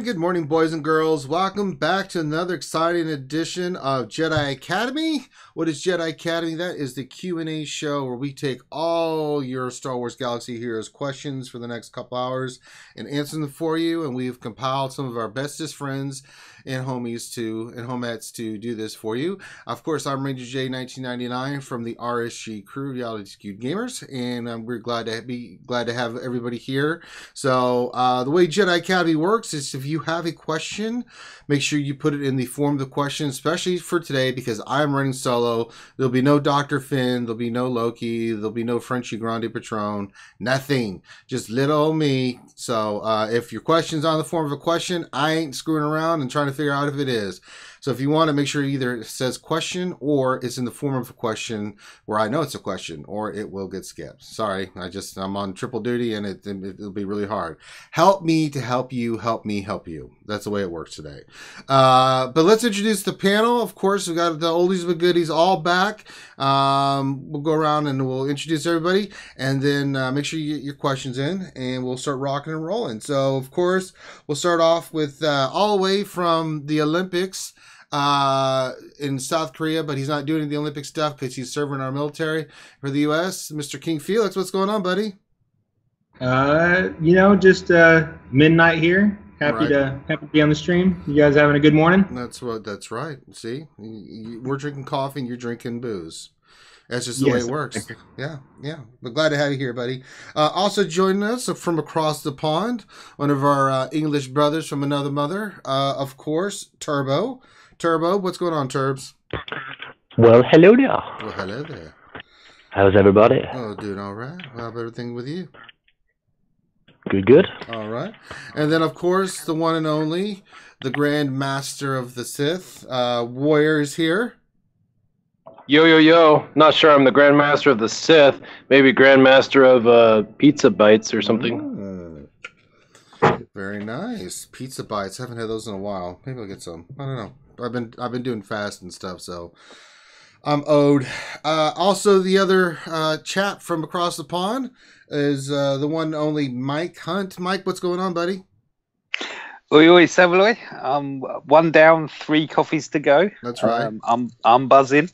good morning, boys and girls. Welcome back to another exciting edition of Jedi Academy. What is Jedi Academy? That is the Q&A show where we take all your Star Wars Galaxy Heroes questions for the next couple hours and answer them for you. And we've compiled some of our bestest friends and homies and homettes to do this for you. Of course, I'm Ranger J 1999 from the RSG crew, Reality Skewed Gamers, and we're glad to have everybody here. So the way Jedi Academy works is if you have a question, make sure you put it in the form of the question, especially for today because I'm running solo. There'll be no Dr. Finn, there'll be no Loki, there'll be no Frenchie Grande Patron, nothing. Just little old me. So if your question's on the form of a question, I ain't screwing around and trying to figure out if it is. So if you want to make sure either it says question or it's in the form of a question where I know it's a question, or it will get skipped. Sorry, I'm on triple duty and it'll be really hard. Help me to help you, help me help you. That's the way it works today. But let's introduce the panel. Of course, we got the oldies but goodies all back. We'll go around and we'll introduce everybody, and then make sure you get your questions in, and we'll start rocking and rolling. So, of course, we'll start off with all the way from the Olympics in South Korea, but he's not doing the Olympic stuff because he's serving our military for the U.S. Mr. King Felix, what's going on, buddy? Just midnight here. Happy to be on the stream. You guys having a good morning? That's right. See, we're drinking coffee and you're drinking booze. That's just the way it works. Yeah. But glad to have you here, buddy. Also joining us from across the pond, one of our English brothers from another mother, of course, Turbo. Turbo, what's going on, Turbs? Well, hello there. Well, hello there. How's everybody? Oh, doing all right. How's everything with you? Good. All right. And then, of course, the one and only, the Grand Master of the Sith, Warrior is here. Yo. Not sure I'm the Grand Master of the Sith. Maybe Grand Master of Pizza Bites or something. Ooh. Very nice. Pizza Bites. Haven't had those in a while. Maybe I'll get some. I don't know. I've been doing fast and stuff, so I'm owed. Also, the other chap from across the pond is the one and only Mike Hunt. Mike, what's going on, buddy? Oi, Savaloy. One down, 3 coffees to go. That's right. I'm buzzing.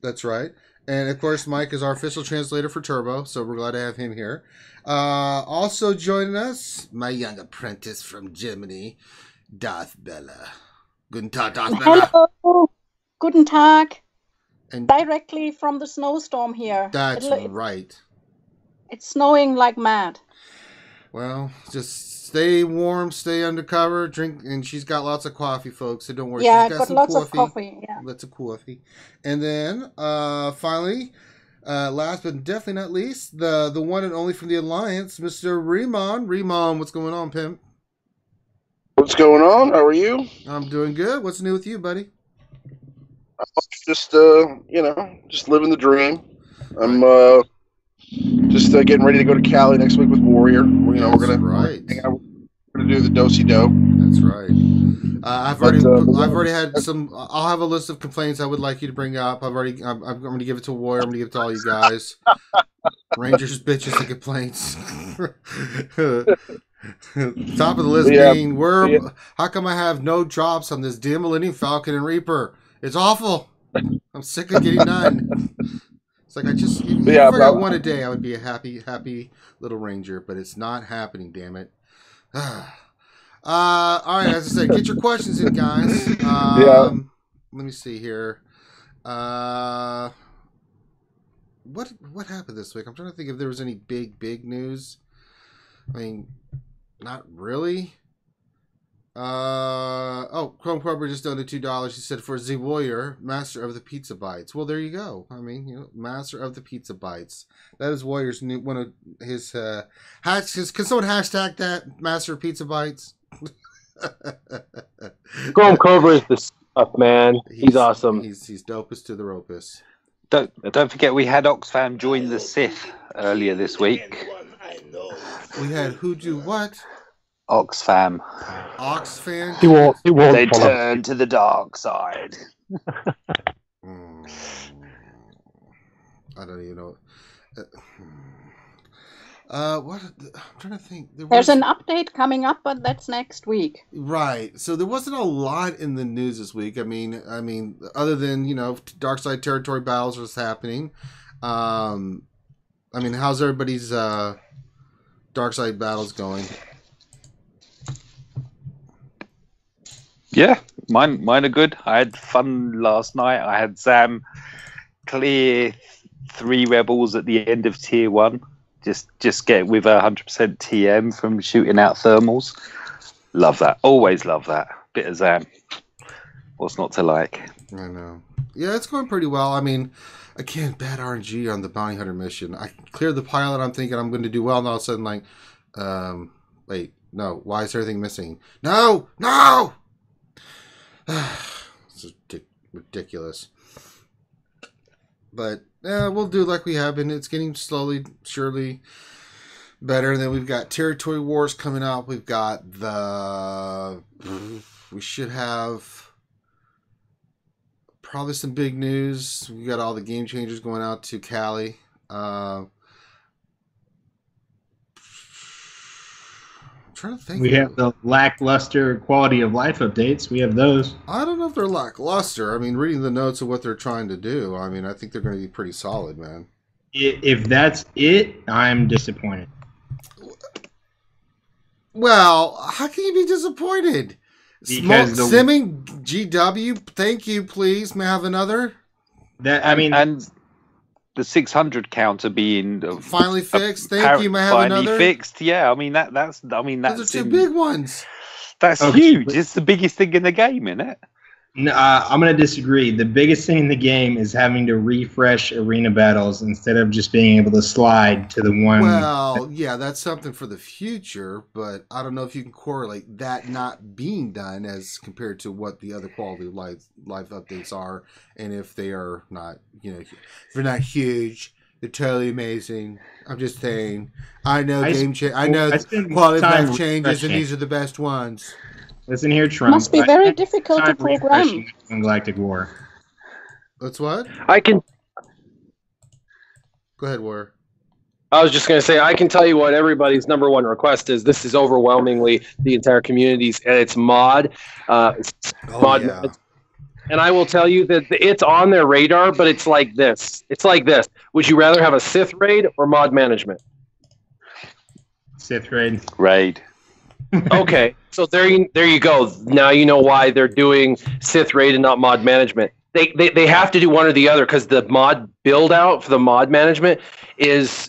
That's right. And of course, Mike is our official translator for Turbo, so we're glad to have him here. Also joining us, my young apprentice from Germany, Darth Bella. Guten Tag, Darth Bella. Hello. Guten Tag. And directly from the snowstorm here. That's right. It's snowing like mad. Well, just stay warm, stay undercover, drink, and she's got lots of coffee, folks, so don't worry. Yeah, she's got some lots coffee. of coffee. Yeah. Lots of coffee. And then, finally, last but definitely not least, the one and only from the Alliance, Mr. Remon. Remon, what's going on, pimp? What's going on? How are you? I'm doing good. What's new with you, buddy? Just just living the dream. I'm just getting ready to go to Cali next week with Warrior. We're gonna do the do-si-do. That's right. I've already had some. I'll have a list of complaints I would like you to bring up. I'm going to give it to Warrior. I'm going to give it to all you guys. Rangers, bitches, and complaints. Top of the list being how come I have no drops on this damn Millennium Falcon and Reaper? It's awful. I'm sick of getting none. It's like if I got one a day, I would be a happy little ranger, but it's not happening, damn it. All right, as I said, get your questions in, guys. Let me see here. What happened this week? I'm trying to think if there was any big news. I mean, not really. Chrome Cobra just donated $2. He said for Z Warrior, Master of the Pizza Bites. Well, there you go. I mean, Master of the Pizza Bites. That is Warrior's new one of his hashtags. Can someone hashtag that Master of Pizza Bites? Chrome Cobra is the stuff, man. He's awesome. He's dopest to the ropest. Don't forget we had Oxfam join the Sith earlier this week. We had who do what? Oxfam. Oxfam? They turned to the dark side. I don't even know. What? I'm trying to think. There's an update coming up, but that's next week. Right. So there wasn't a lot in the news this week. I mean, other than dark side territory battles was happening. I mean, how's everybody's dark side battles going? Yeah, mine are good. I had fun last night. I had Sam clear 3 rebels at the end of tier 1. Just get with 100% TM from shooting out thermals. Love that. Always love that. Bit of Zam. What's not to like? I know. Yeah, it's going pretty well. I mean, again, bad RNG on the bounty hunter mission. I cleared the pilot. I'm thinking I'm going to do well, and all of a sudden, like, wait, no. Why is everything missing? No! This is ridiculous. But we'll do like we have been. It's getting slowly, surely better. And then we've got territory wars coming up. We've got we should have probably some big news. We got all the game changers going out to Cali. Trying to think. We have the lackluster quality of life updates. We have those. I don't know if they're lackluster. I mean, reading the notes of what they're trying to do, I mean, I think they're going to be pretty solid, man. If that's it, I'm disappointed. Well, how can you be disappointed? Because Simming GW, thank you, please. May I have another? And the 600 counter being finally fixed. Thank you. May I have finally another? Fixed. Yeah, that's. Those are 2 big ones. That's huge. It's the biggest thing in the game, isn't it? No, I'm going to disagree. The biggest thing in the game is having to refresh arena battles instead of just being able to slide to the one. Well, yeah, that's something for the future, but I don't know if you can correlate that not being done as compared to what the other quality of life updates are, and if they are not, if they're not huge, they're totally amazing. I'm just saying. I know I know quality of life changes, and these are the best ones. Listen here, Trump. Must be very difficult to program. Galactic War. That's what? I can. Go ahead, War. I was just going to say, I can tell you what everybody's number one request is. This is overwhelmingly the entire community's, and it's mod. Mod. Yeah. And I will tell you that it's on their radar, but it's like this. It's like this. Would you rather have a Sith raid or mod management? Sith raid. Raid. Okay, so there you go. Now you know why they're doing Sith raid and not mod management. They have to do one or the other because the mod build out for the mod management is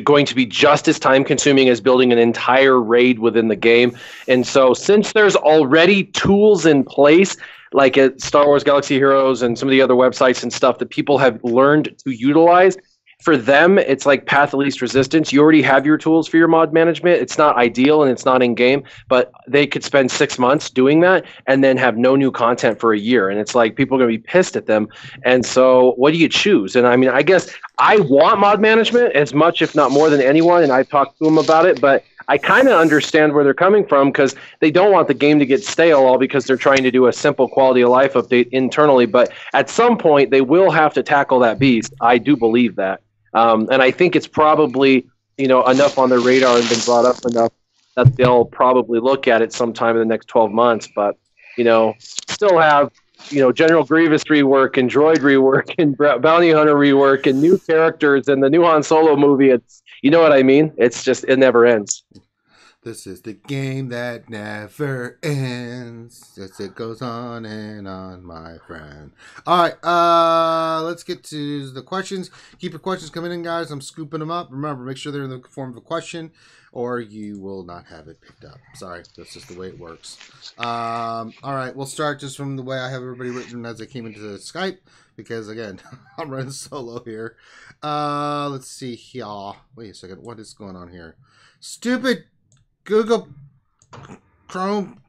going to be just as time consuming as building an entire raid within the game. And so since there's already tools in place, like at Star Wars Galaxy Heroes and some of the other websites and stuff that people have learned to utilize, for them, it's like path of least resistance. You already have your tools for your mod management. It's not ideal and it's not in game, but they could spend 6 months doing that and then have no new content for a year. And it's like people are going to be pissed at them. And so what do you choose? And I mean, I guess I want mod management as much, if not more than anyone. And I've talked to them about it, but I kind of understand where they're coming from because they don't want the game to get stale all because they're trying to do a simple quality of life update internally. But at some point, they will have to tackle that beast. I do believe that. And I think it's probably, enough on their radar and been brought up enough that they'll probably look at it sometime in the next 12 months. But, still have, General Grievous rework and droid rework and bounty hunter rework and new characters and the new Han Solo movie. It's, you know what I mean? It's just, it never ends. This is the game that never ends. Yes, it goes on and on, my friend. All right, let's get to the questions. Keep your questions coming in, guys. I'm scooping them up. Remember, make sure they're in the form of a question, or you will not have it picked up. Sorry, that's just the way it works. All right, we'll start just from the way I have everybody written as I came into the Skype, because, again, I'm running solo here. Let's see here. Wait a second. What is going on here? Stupid Google Chrome.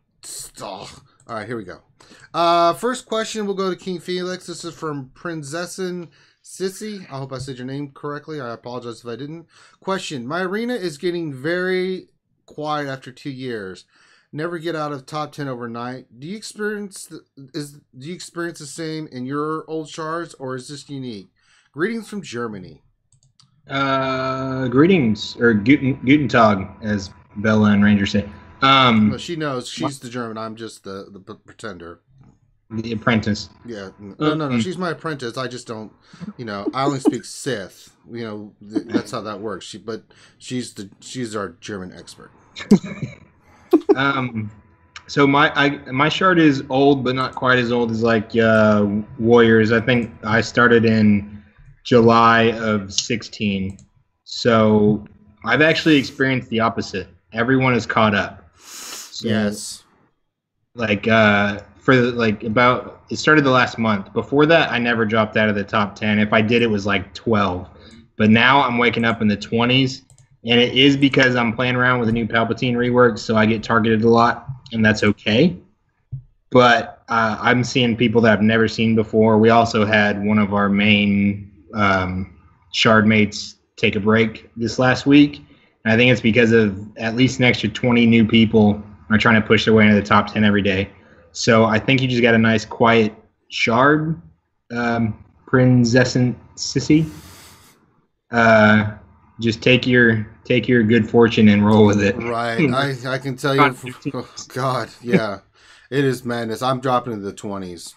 Oh. All right, here we go. First question will go to King Felix. This is from Prinzessin Sissy. I hope I said your name correctly. I apologize if I didn't. Question: my arena is getting very quiet after 2 years. Never get out of top 10 overnight. Do you experience the same in your old shards, or is this unique? Greetings from Germany. Greetings, or Guten Tag, as Bella and Ranger say. No, she knows. She's the German. I'm just the pretender. The apprentice. Yeah. No. She's my apprentice. I just don't, I only speak Sith. That's how that works. But she's our German expert. So my shard is old, but not quite as old as like Warriors. I think I started in July of 16. So I've actually experienced the opposite. Everyone is caught up. So, yes. Like it started the last month. Before that, I never dropped out of the top 10. If I did, it was like 12. But now I'm waking up in the 20s, and it is because I'm playing around with a new Palpatine rework, so I get targeted a lot, and that's okay. But I'm seeing people that I've never seen before. We also had one of our main shard mates take a break this last week, and I think it's because of at least an extra 20 new people are trying to push their way into the top 10 every day. So I think you just got a nice, quiet shard, princessant sissy. Just take your good fortune and roll with it. Right. I can tell you. Oh, God, yeah, it is madness. I'm dropping into the 20s.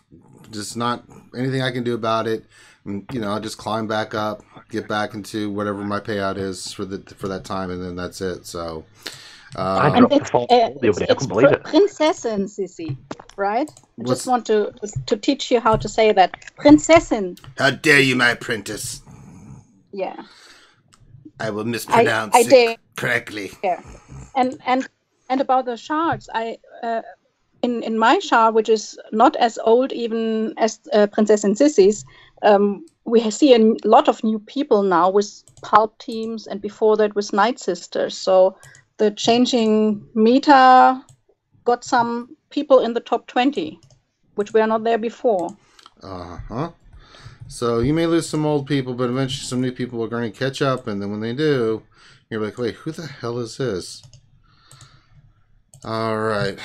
Just not anything I can do about it. I'll just climb back up, get back into whatever my payout is for that time, and then that's it. So. I dropped the fall the other day. I couldn't believe it. Prinzessin, Sissy, right? I just want to teach you how to say that. Prinzessin. How dare you, my apprentice? Yeah. I will mispronounce it correctly. Yeah. And about the shards, in my shard, which is not as old even as Prinzessin Sissy's, we see a lot of new people now with pulp teams, and before that with Nightsister. So the changing meta got some people in the top 20, which were not there before. Uh-huh. So you may lose some old people, but eventually some new people are going to catch up, and then when they do, you're like, wait, who the hell is this? All right.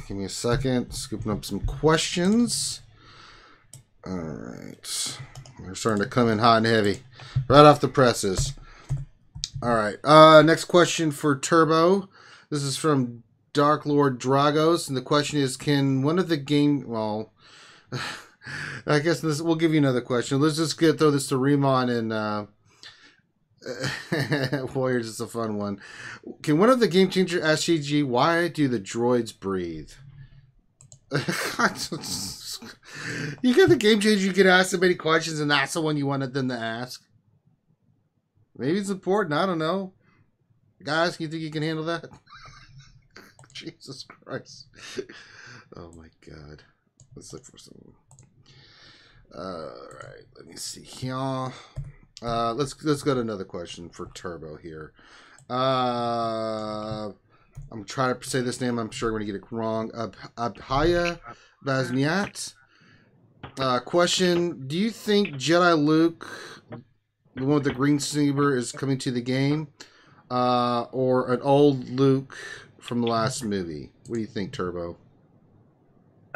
Give me a second. Scooping up some questions. All right. They're starting to come in hot and heavy. Right off the presses. All right. Next question for Turbo. This is from Dark Lord Dragos, and the question is: can one of the game? Well, I guess we'll give you another question. Let's just throw this to Remon and Warriors. It's a fun one. Can one of the game changer ask GG, why do the droids breathe? You got the game changer. You can ask so many questions, and that's the one you wanted them to ask. Maybe it's important. I don't know. Guys, you think you can handle that? Jesus Christ. Oh, my God. Let's look for some. All right. Let me see here. Let's go to another question for Turbo here. I'm trying to say this name. I'm sure I'm going to get it wrong. Abhaya Vazniat. Question: do you think Jedi Luke, the one with the green saber, is coming to the game, or an old Luke from the last movie? What do you think, Turbo?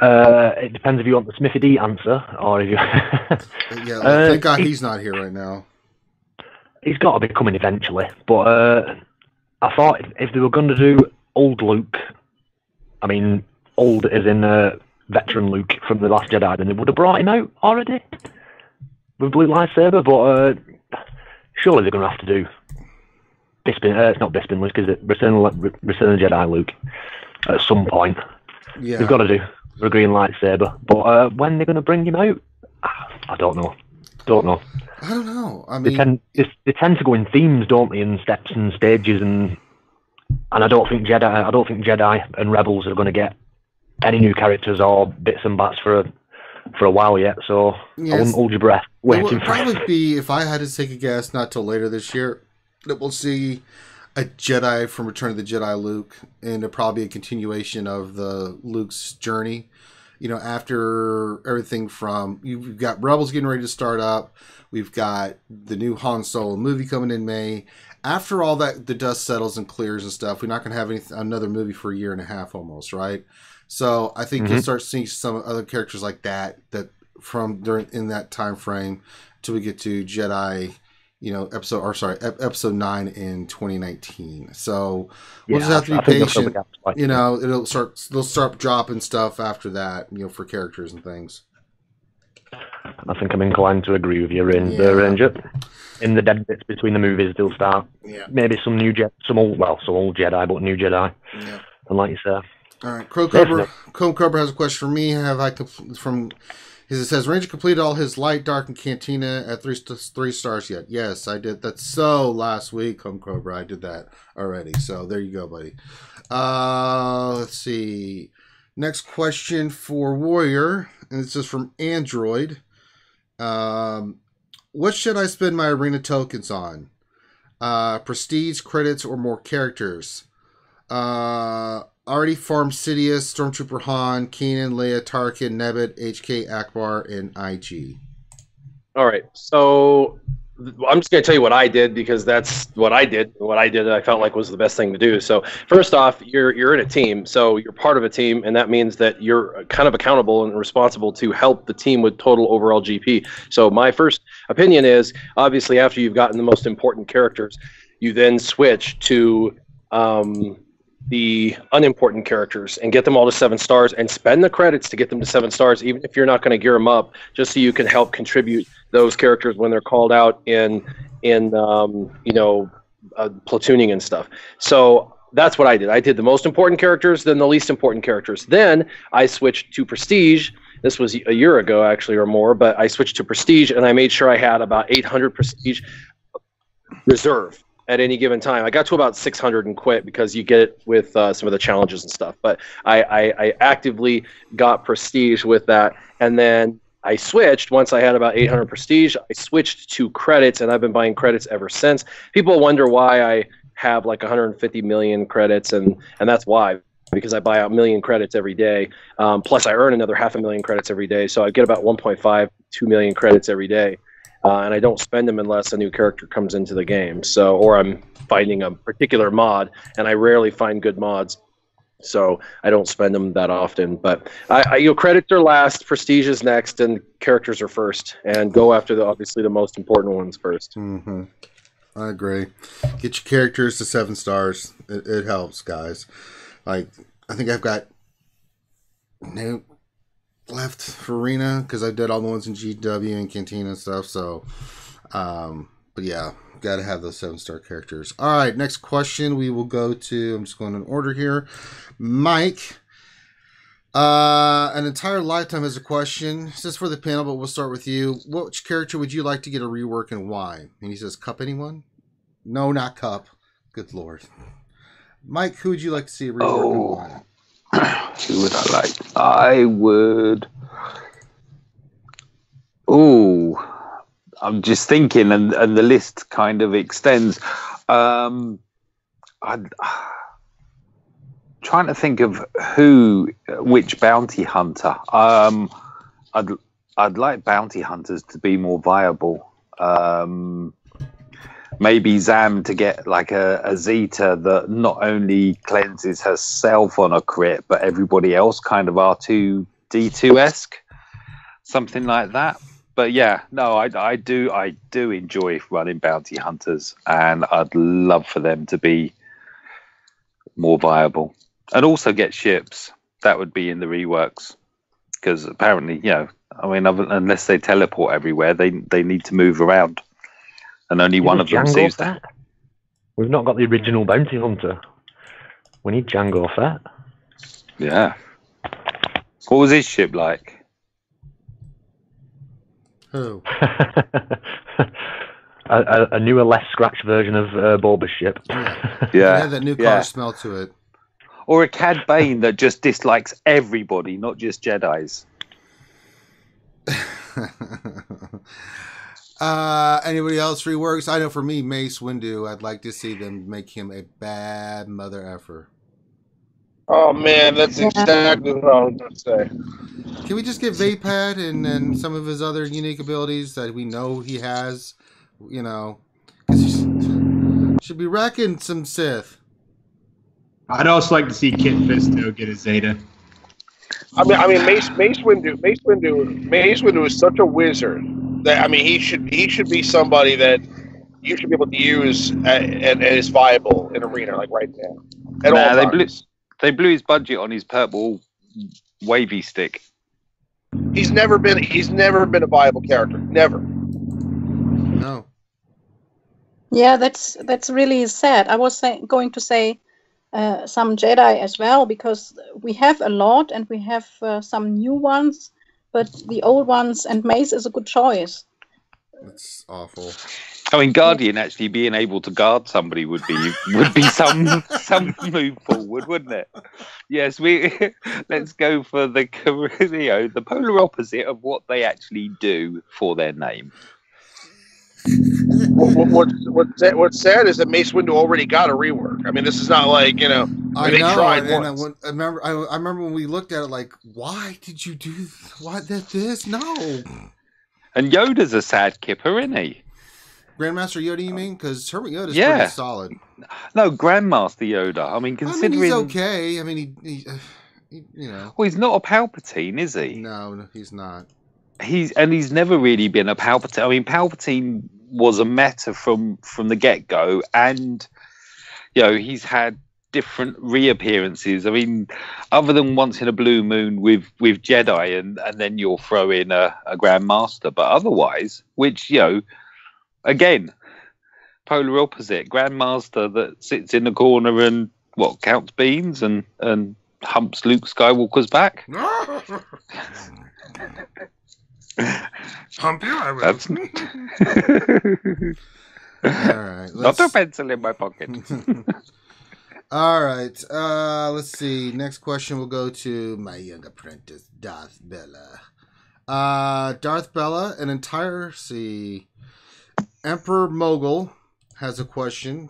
It depends if you want the Smithy D answer, or if you... Yeah, thank God he's not here right now. He's got to be coming eventually, but I thought if they were going to do old Luke, I mean, old as in veteran Luke from The Last Jedi, then they would have brought him out already with blue lightsaber, but surely they're going to have to do Bispin, it's not Bispin Luke, is it? Return of Jedi Luke at some point. Yeah. They've got to do a green lightsaber, but when they're going to bring him out, I don't know. I don't know. I mean, they tend to go in themes, don't they, in steps and stages, and I don't think Jedi and Rebels are going to get any new characters or bits and bats for a while yet. So yes. I wouldn't hold your breath waiting. It would probably be, if I had to take a guess, not till later this year, that we'll see a Jedi from Return of the Jedi Luke, and it'll probably be a continuation of the Luke's journey. You know, after everything from, you've got Rebels getting ready to start up, we've got the new Han Solo movie coming in May. After all that, the dust settles and clears and stuff, we're not going to have another movie for a year and a half almost, right? So I think you'll start seeing some other characters like that from during in that time frame till we get to Jedi, episode 9 in 2019. So we'll just have to be patient. They'll start dropping stuff after that, for characters and things. I think I'm inclined to agree with you in the Ranger. In the dead bits between the movies, they'll start maybe some old Jedi, but new Jedi. Yeah. And like you say. All right, Chrome Cobra has a question for me. It says, Ranger completed all his light, dark, and cantina at 3 stars yet? Yes, I did. That's so last week, Chrome Cobra. I did that already. So there you go, buddy. Let's see. Next question for Warrior, and this is from Android. What should I spend my arena tokens on? Prestige, credits, or more characters? Already farmed Sidious, Stormtrooper Han, Kanan, Leia, Tarkin, Nebit, HK, Akbar, and IG. All right, so I'm just going to tell you what I did, because that's what I did. What I did I felt like was the best thing to do. So first off, you're in a team, so you're part of a team, and that means that you're kind of accountable and responsible to help the team with total overall GP. So my first opinion is, obviously, after you've gotten the most important characters, you then switch to the unimportant characters and get them all to 7 stars and spend the credits to get them to 7 stars, even if you're not going to gear them up, just so you can help contribute those characters when they're called out in platooning and stuff. So that's what I did. I did the most important characters, then the least important characters. Then I switched to Prestige. This was a year ago, actually, or more, but I switched to Prestige, and I made sure I had about 800 Prestige reserve at any given time. I got to about 600 and quit, because you get it with some of the challenges and stuff. But I actively got Prestige with that. And then I switched, once I had about 800 Prestige, I switched to credits, and I've been buying credits ever since. People wonder why I have like 150 million credits, and that's why. Because I buy out 1 million credits every day. Plus I earn another 500,000 credits every day. So I get about 1.5, 2 million credits every day. And I don't spend them unless a new character comes into the game. So, or I'm finding a particular mod, and I rarely find good mods, so I don't spend them that often. But credits are last, prestige is next, and characters are first. And go after obviously the most important ones first. Mm-hmm. I agree. Get your characters to 7 stars. It helps, guys. Like, I think I've got left for arena, because I did all the ones in GW and Cantina and stuff. So, but yeah, got to have those 7-star characters. All right, next question we will go to. I'm just going in order here. Mike, an entire lifetime has a question. This is for the panel, but we'll start with you. Which character would you like to get a rework, and why? And he says, Cup anyone? No, not Cup. Good Lord. Mike, who would you like to see a rework, and why? Who would I like? I would. Oh, I'm just thinking, and the list kind of extends. I'd trying to think of which bounty hunter. I'd like bounty hunters to be more viable. Maybe Zam to get like a Zeta that not only cleanses herself on a crit, but everybody else, kind of R2-D2-esque, something like that. But yeah, no, I do enjoy running bounty hunters, and I'd love for them to be more viable, and also get ships. That would be in the reworks, because apparently, unless they teleport everywhere, they need to move around. And only one of them sees that. We've not got the original bounty hunter. We need Jango Fett. Yeah. What was his ship like? Who? a newer, less scratch version of Boba's ship. Yeah. It had that new car smell to it. Or a Cad Bane that just dislikes everybody, not just Jedis. Anybody else reworks? I know for me, Mace Windu, I'd like to see them make him a bad mother effer. Oh man, that's exactly what I was going to say. Can we just get Vapad and some of his other unique abilities that we know he has? Because he should be wrecking some Sith. I'd also like to see Kit Fisto get a Zeta. I mean, Mace Windu is such a wizard that he should be somebody that you should be able to use and is viable in arena like right now at all times. They blew his budget on his purple wavy stick. He's never been a viable character. Never. No. Yeah, that's really sad. I was going to say some Jedi as well, because we have a lot and we have some new ones, but the old ones, and Mace is a good choice. That's awful. I mean, Guardian actually being able to guard somebody would be some move forward, wouldn't it? Yes, let's go for the polar opposite of what they actually do for their name. What's sad is that Mace Windu already got a rework. I mean, this is not like, you know, I know. tried and once. I remember when we looked at it, like, why did you do this? No. And Yoda's a sad kipper, isn't he? Grandmaster Yoda, you mean? Because Hermit Yoda's pretty solid. No, Grandmaster Yoda. I mean, considering he's okay. I mean, he you know. Well, he's not a Palpatine, is he? No, he's not. He's never really been a Palpatine. I mean, Palpatine was a meta from the get go, and you know he's had different reappearances. I mean, other than once in a blue moon with Jedi, and then you'll throw in a Grandmaster, but otherwise, which you know, again, polar opposite. Grandmaster that sits in the corner and counts beans and humps Luke Skywalker's back. Hump you, I will. That's all right. Not a pencil in my pocket. All right. Let's see. Next question will go to my young apprentice, Darth Bella. Darth Bella, Emperor Mogul has a question.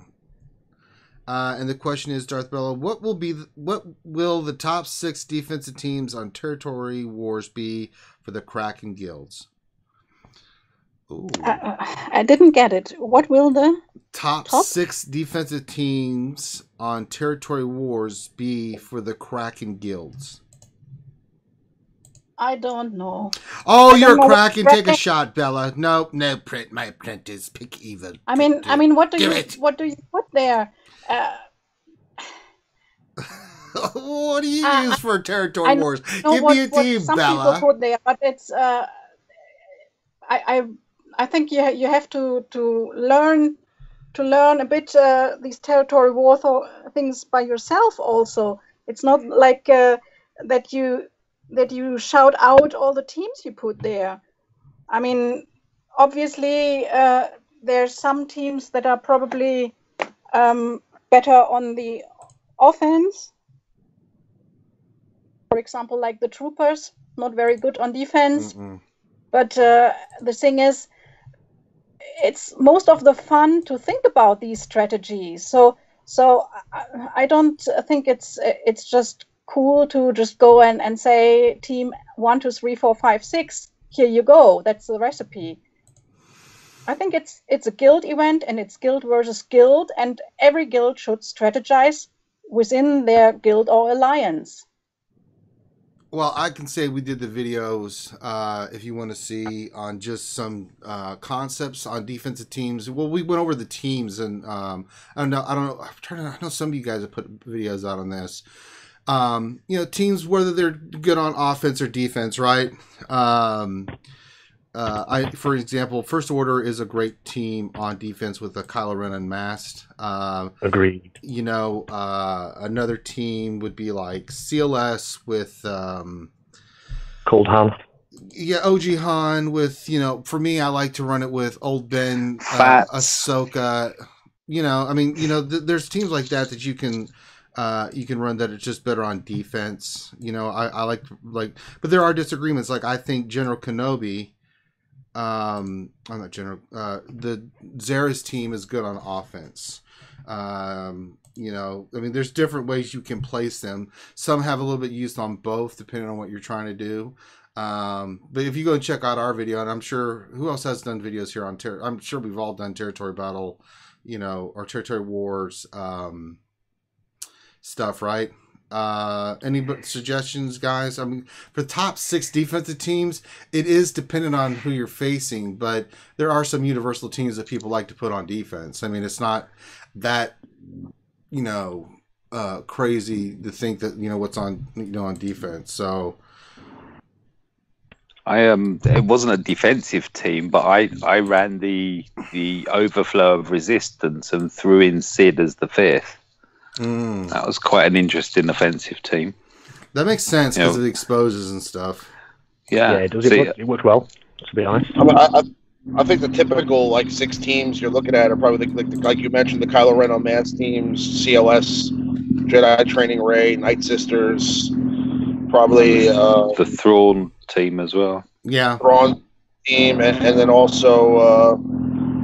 And the question is, Darth Bella, what will the top 6 defensive teams on Territory Wars be for the Kraken guilds? I didn't get it. What will the top 6 defensive teams on Territory Wars be for the Kraken guilds? I don't know. Oh, you're a Kraken. Take a shot, Bella. No, print my apprentice. Pick evil. I mean, what do you put there? What do you use for Territory Wars? Give me a team, some Bella. People put there, but it's I think you have to learn a bit these Territory War things by yourself. Also, it's not like that you shout out all the teams you put there. I mean, obviously there's some teams that are probably better on the offense. For example, like the Troopers, not very good on defense. Mm-mm. But the thing is, it's most of the fun to think about these strategies. So I don't think it's just cool to just go and say team 1, 2, 3, 4, 5, 6. Here you go. That's the recipe. I think it's a guild event, and it's guild versus guild, and every guild should strategize within their guild or alliance. Well, I can say we did the videos, if you want to see, on just some concepts on defensive teams. Well, we went over the teams, and I don't know. I know some of you guys have put videos out on this. You know, teams, whether they're good on offense or defense, right? For example, First Order is a great team on defense with a Kylo Ren unmasked. Agreed. You know, another team would be like CLS with Cold Han. Yeah, OG Han with, you know, for me, I like to run it with Old Ben, Ahsoka. You know, I mean, you know, there's teams like that you can run that are just better on defense. You know, I like, but there are disagreements. Like, I think General Kenobi, I'm not General, the Zera's team is good on offense. You know, I mean, there's different ways you can place them. Some have a little bit used on both, depending on what you're trying to do. But if you go and check out our video, and I'm sure, who else has done videos here on I'm sure we've all done Territory Battle, you know, or Territory Wars, stuff, right? Any suggestions, guys? I mean, for the top 6 defensive teams, it is dependent on who you're facing, but there are some universal teams that people like to put on defense. I mean, it's not that, crazy to think that, what's on, on defense. So it wasn't a defensive team, but I ran the overflow of resistance and threw in Sid as the 5th. That was quite an interesting offensive team. That makes sense because it exposes and stuff. Yeah, it does. It worked well, to be honest. I think the typical 6 teams you're looking at are probably like you mentioned, the Kylo Ren on Mass teams, CLS, Jedi Training Ray, Nightsisters, probably the Thrawn team as well. Yeah, Thrawn team, and then also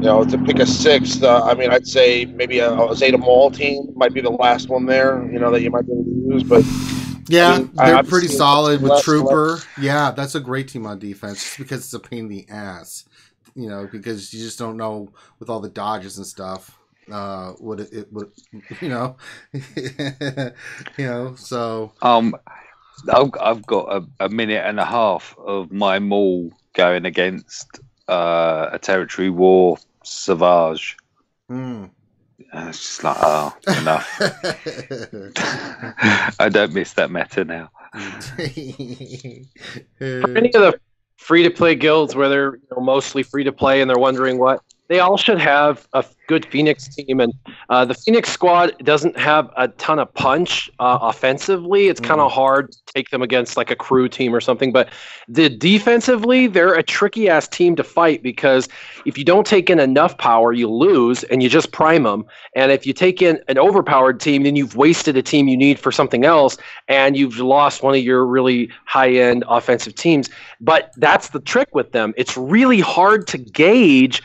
to pick a 6th. I'd say maybe a Zeta Maul team might be the last one there. That you might be able to use, but. Yeah, they're pretty solid with Trooper. Yeah, that's a great team on defense just because it's a pain in the ass. Because you just don't know with all the dodges and stuff what it would, so. I've got a minute and a half of my Maul going against a territory war Savage. It's just like, enough. I don't miss that meta now. Any of the free-to-play guilds where they're mostly free-to-play and they're wondering what, they all should have a good Phoenix team. And the Phoenix squad doesn't have a ton of punch offensively. It's kind of hard to take them against a crew team or something. But defensively, they're a tricky-ass team to fight because if you don't take in enough power, you lose and you just prime them. And if you take in an overpowered team, then you've wasted a team you need for something else and you've lost one of your really high-end offensive teams. But that's the trick with them. It's really hard to gauge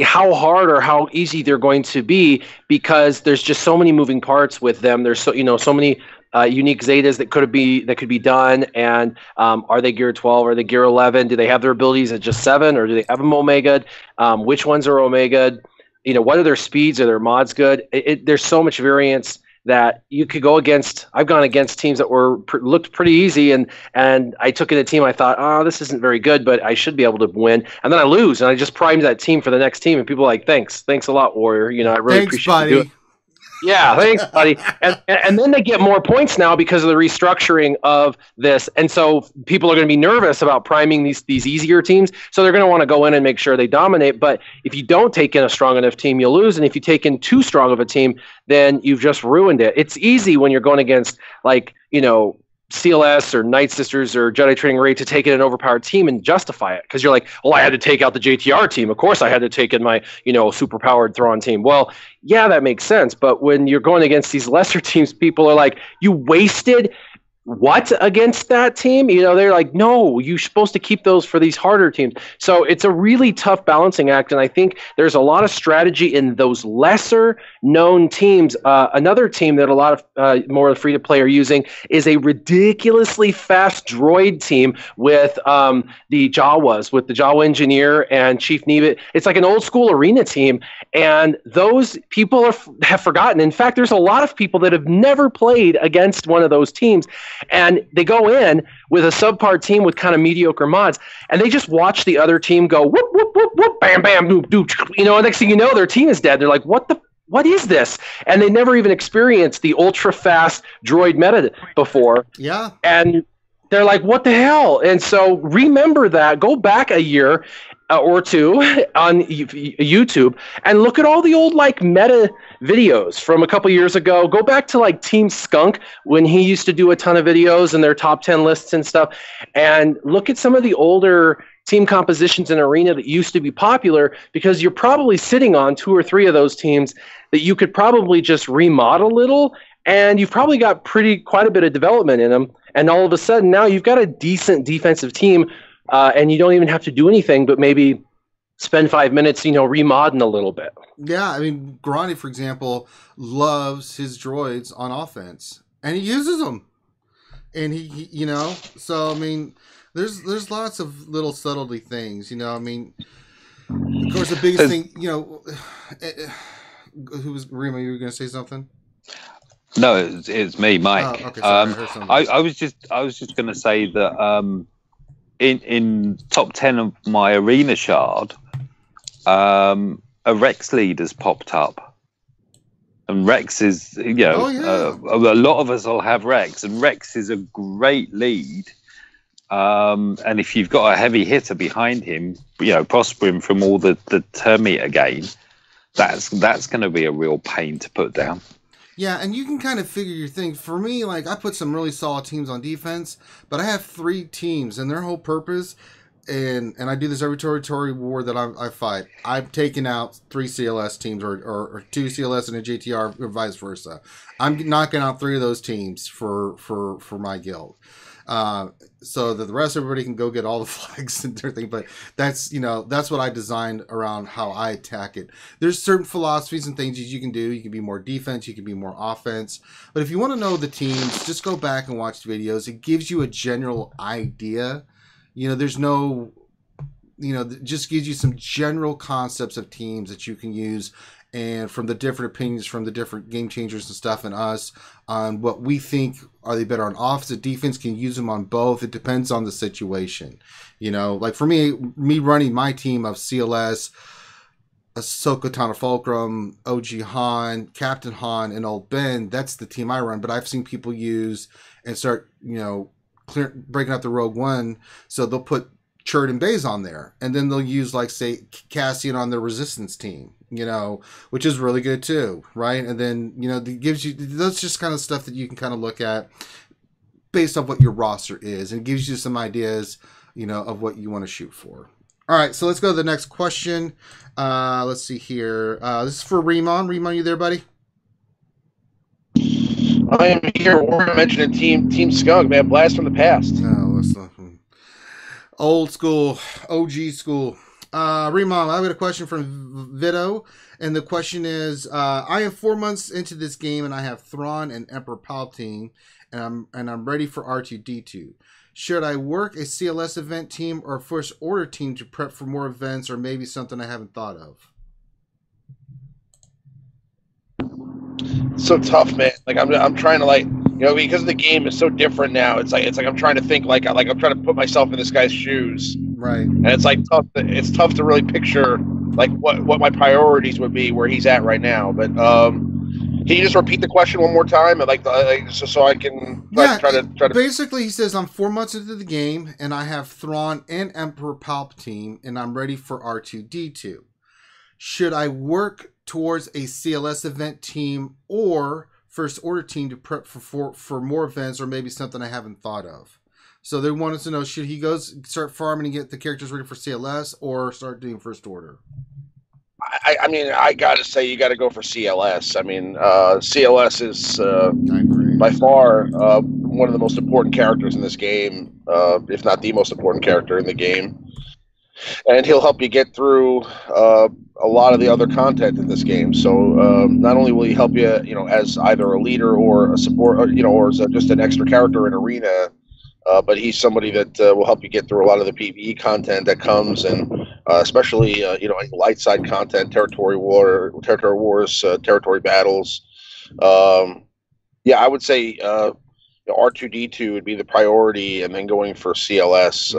how hard or how easy they're going to be because there's just so many moving parts with them. There's so many unique Zetas that could be done. And are they gear 12? Are they gear 11? Do they have their abilities at just 7 or do they have them Omega? Which ones are Omega? What are their speeds? Are their mods good? There's so much variance that you could go against. I've gone against teams that looked pretty easy, and I took in a team I thought, this isn't very good, but I should be able to win, and then I lose, and I just primed that team for the next team, and people are like, thanks a lot, Warrior. I really appreciate you doing it. Yeah, thanks, buddy. And then they get more points now because of the restructuring of this. And so people are going to be nervous about priming these easier teams. So they're going to want to go in and make sure they dominate. But if you don't take in a strong enough team, you'll lose. And if you take in too strong of a team, then you've just ruined it. It's easy when you're going against CLS or Nightsisters or Jedi Training Ray to take in an overpowered team and justify it because you're like, well, I had to take out the JTR team. Of course, I had to take in my superpowered Thrawn team. Well, yeah, that makes sense. But when you're going against these lesser teams, people are like, you wasted what against that team? They're like, no, you're supposed to keep those for these harder teams. So it's a really tough balancing act, and I think there's a lot of strategy in those lesser known teams. Another team that a lot of more free-to-play are using is a ridiculously fast droid team with the Jawas, with the Jawa engineer and Chief Nebit. It's like an old-school arena team, and those people have forgotten. In fact, there's a lot of people that have never played against one of those teams. And they go in with a subpar team with kind of mediocre mods, and they just watch the other team go whoop whoop whoop whoop, bam bam doop doop. Next thing you know, their team is dead. They're like, what is this? And they never even experienced the ultra fast droid meta before. Yeah. And they're like, what the hell? And so remember that. Go back a year or two on YouTube and look at all the old meta videos from a couple years ago. Go back to Team Skunk when he used to do a ton of videos and their top 10 lists and stuff, and look at some of the older team compositions in Arena that used to be popular, because you're probably sitting on 2 or 3 of those teams that you could probably just remodel a little, and you've probably got quite a bit of development in them, and all of a sudden now you've got a decent defensive team. And you don't even have to do anything but maybe spend 5 minutes, remodding a little bit. Yeah, I mean, Grani, for example, loves his droids on offense, and he uses them. And he so, I mean, there's lots of little subtlety things, I mean, of course, the biggest thing, who was, Rima, you were going to say something? No, it's me, Mike. Oh, okay, sorry, I heard something. I was just going to say that in top 10 of my arena shard, a Rex lead has popped up, and Rex is a lot of us will have Rex, and Rex is a great lead. And if you've got a heavy hitter behind him, prospering from all the turn meter gain, that's going to be a real pain to put down. Yeah, and you can kind of figure your thing. For me, like, I put some really solid teams on defense, but I have 3 teams, and their whole purpose, and I do this every territory war that I fight, I've taken out 3 CLS teams or 2 CLS and a JTR or vice versa. I'm knocking out 3 of those teams for my guild. So that the rest of everybody can go get all the flags and everything, but that's what I designed around how I attack it. There's certain philosophies and things that you can do. You can be more defense, you can be more offense, but if you want to know the teams, just go back and watch the videos. It gives you a general idea. There's no, it just gives you some general concepts of teams that you can use, and from the different opinions from the different game changers and stuff and us on what we think, are they better on offense or defense, can use them on both. It depends on the situation. Like for me running my team of CLS, Ahsoka Tana Fulcrum, OG Han, Captain Han, and Old Ben, that's the team I run. But I've seen people use and start, breaking out the Rogue One, so they'll put Chirrut and Baze on there, and then they'll use, like, say, Cassian on the Resistance team, which is really good too, right? And then, it gives you, that's just kind of stuff that you can kind of look at based on what your roster is, and it gives you some ideas, of what you want to shoot for. All right, so let's go to the next question. Let's see here. This is for Remon. Remon, you there, buddy? I am here. We're mentioning Team Skunk, man. Blast from the past. No, let's not. Old school, OG school. Remon, I've got a question from Vito, and the question is, I am 4 months into this game, and I have Thrawn and Emperor Palpatine, and I'm ready for R2-D2. Should I work a CLS event team or a First Order team to prep for more events, or maybe something I haven't thought of? So tough, man. Like I'm trying to because the game is so different now. It's like I'm trying to think like I'm trying to put myself in this guy's shoes. Right. And it's like tough. It's tough to really picture like what my priorities would be where he's at right now. But can you just repeat the question one more time? So I can try to. Basically, he says I'm 4 months into the game and I have Thrawn and Emperor Palpatine, and I'm ready for R2-D2. Should I work towards a CLS event team or First Order team to prep for more events, or maybe something I haven't thought of? So they wanted to know, should he go start farming and get the characters ready for CLS, or start doing First Order? I mean, I gotta say, you gotta go for CLS. I mean, CLS is by far one of the most important characters in this game, if not the most important character in the game. And he'll help you get through a lot of the other content in this game. So not only will he help you, as either a leader or a support, or as just an extra character in arena, but he's somebody that will help you get through a lot of the PvE content that comes, and especially light side content, territory wars, territory battles. I would say R2-D2 would be the priority, and then going for CLS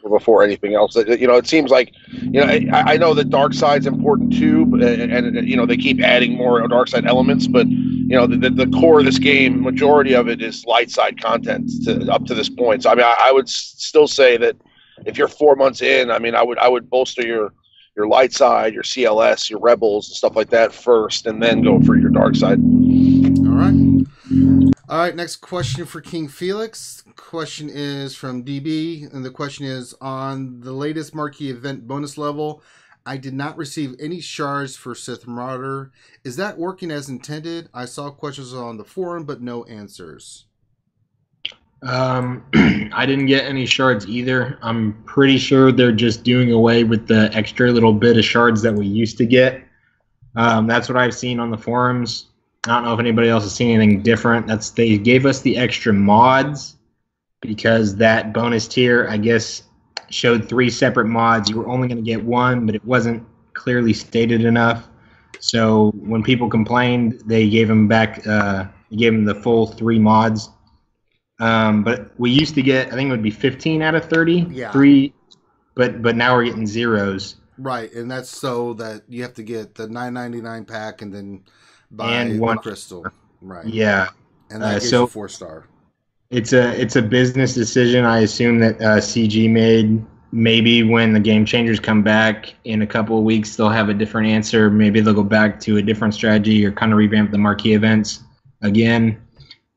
before anything else. It seems like I know that dark side's important too, and they keep adding more dark side elements, but the core of this game, majority of it is light side content up to this point. So I mean, I would still say that if you're 4 months in, I mean, I would bolster your light side, your CLS, your rebels, and stuff like that first, and then go for your dark side. All right, next question for King Felix. Question is from DB, and the question is, on the latest Marquee event bonus level, I did not receive any shards for Sith Marauder. Is that working as intended? I saw questions on the forum, but no answers. I didn't get any shards either. I'm pretty sure they're just doing away with the extra little bit of shards that we used to get. That's what I've seen on the forums. I don't know if anybody else has seen anything different. They gave us the extra mods because that bonus tier, I guess, showed 3 separate mods. You were only going to get one, but it wasn't clearly stated enough. So when people complained, they gave them back. They gave them the full 3 mods. But we used to get, I think it would be 15 out of 30. Yeah. 3, but now we're getting zeros. Right, and that's so that you have to get the $9.99 pack and then buy And the one crystal. Right. Yeah. And that gives so you 4-star. It's a business decision. I assume that CG made. Maybe when the game changers come back in a couple of weeks, they'll have a different answer. Maybe they'll go back to a different strategy or kind of revamp the marquee events again.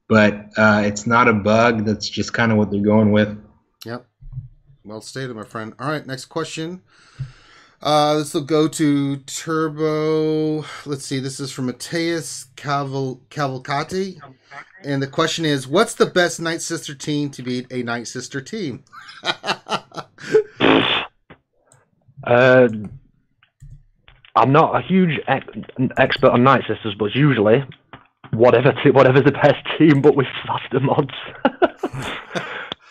But it's not a bug. That's just kind of what they're going with. Yep. Well stated, my friend. All right, next question. This will go to Turbo. Let's see. This is from Mateus Cavalcati. And the question is, what's the best Nightsister team to beat a Nightsister team? I'm not a huge expert on Nightsisters, but usually whatever's the best team, but with faster mods.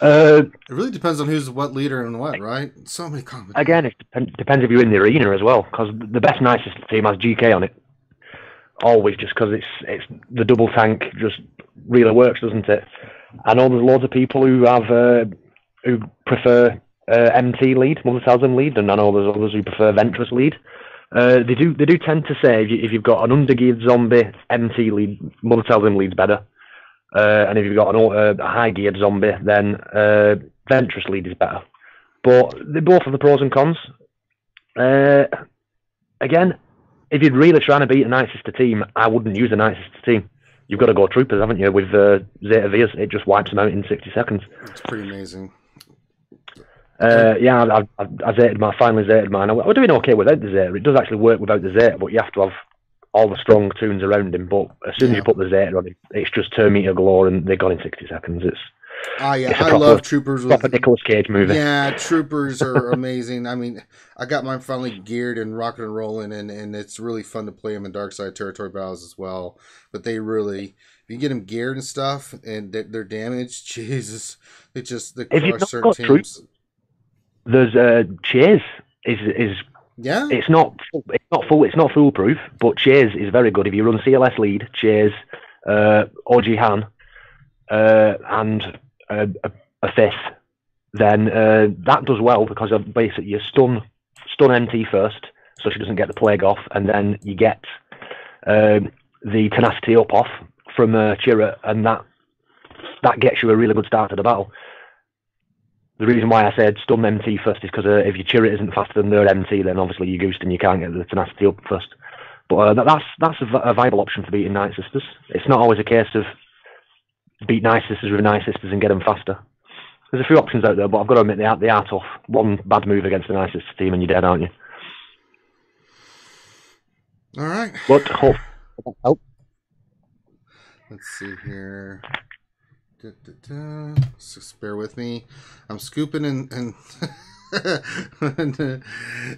It really depends on who's what leader and what, right? So many combinations. Again, it depends if you're in the arena as well, because the best Nightsister team has GK on it. Always, just because it's the double tank just really works, doesn't it? I know there's loads of people who have who prefer MT lead, Mother tells them lead, and I know there's others who prefer Ventress lead. They do tend to say if you've got an under-geared zombie, MT lead, Mother tells them lead's better. And if you've got a high-geared zombie, then Ventress lead is better. But they both have the pros and cons. Again, if you're really trying to beat a Nightsister team, I wouldn't use a Nightsister team. You've got to go Troopers, haven't you? With Zeta Vias, it just wipes them out in 60 seconds. It's pretty amazing. Yeah, I finally Zeted mine. We're doing okay without the Zeta. It does actually work without the Zeta, but you have to have all the strong tunes around him. But as soon as you put the Zeta on him, it's just turn meter galore, and they're gone in 60 seconds. I love Troopers. Proper Nicolas Cage movie. Yeah, Troopers are amazing. I mean, I got mine finally geared and rocking and rolling, and it's really fun to play them in Dark Side Territory battles as well. But they really, if you get them geared and stuff, and their damage, Jesus, they crush certain teams. There's Chase is yeah. It's not foolproof, but Chase is very good if you run CLS lead, Chase, OG Han, and a fifth, then that does well because basically you stun MT first, so she doesn't get the plague off, and then you get the tenacity up off from Chirrut, and that gets you a really good start to the battle. The reason why I said stun MT first is because if your Chirrut isn't faster than their MT, then obviously you goose and you can't get the tenacity up first. But that's a viable option for beating Nightsisters. It's not always a case of beat Nightsisters with Nightsisters and get them faster. There's a few options out there, but I've got to admit they are tough. One bad move against the Nightsister team and you're dead, aren't you? All right. But hope. Let's see here. Just bear with me. I'm scooping and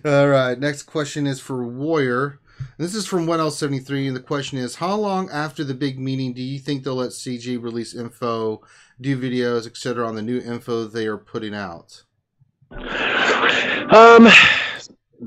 all right. Next question is for Warrior. This is from 1L73, and the question is, how long after the big meeting do you think they'll let CG release info, do videos, etc. on the new info they are putting out?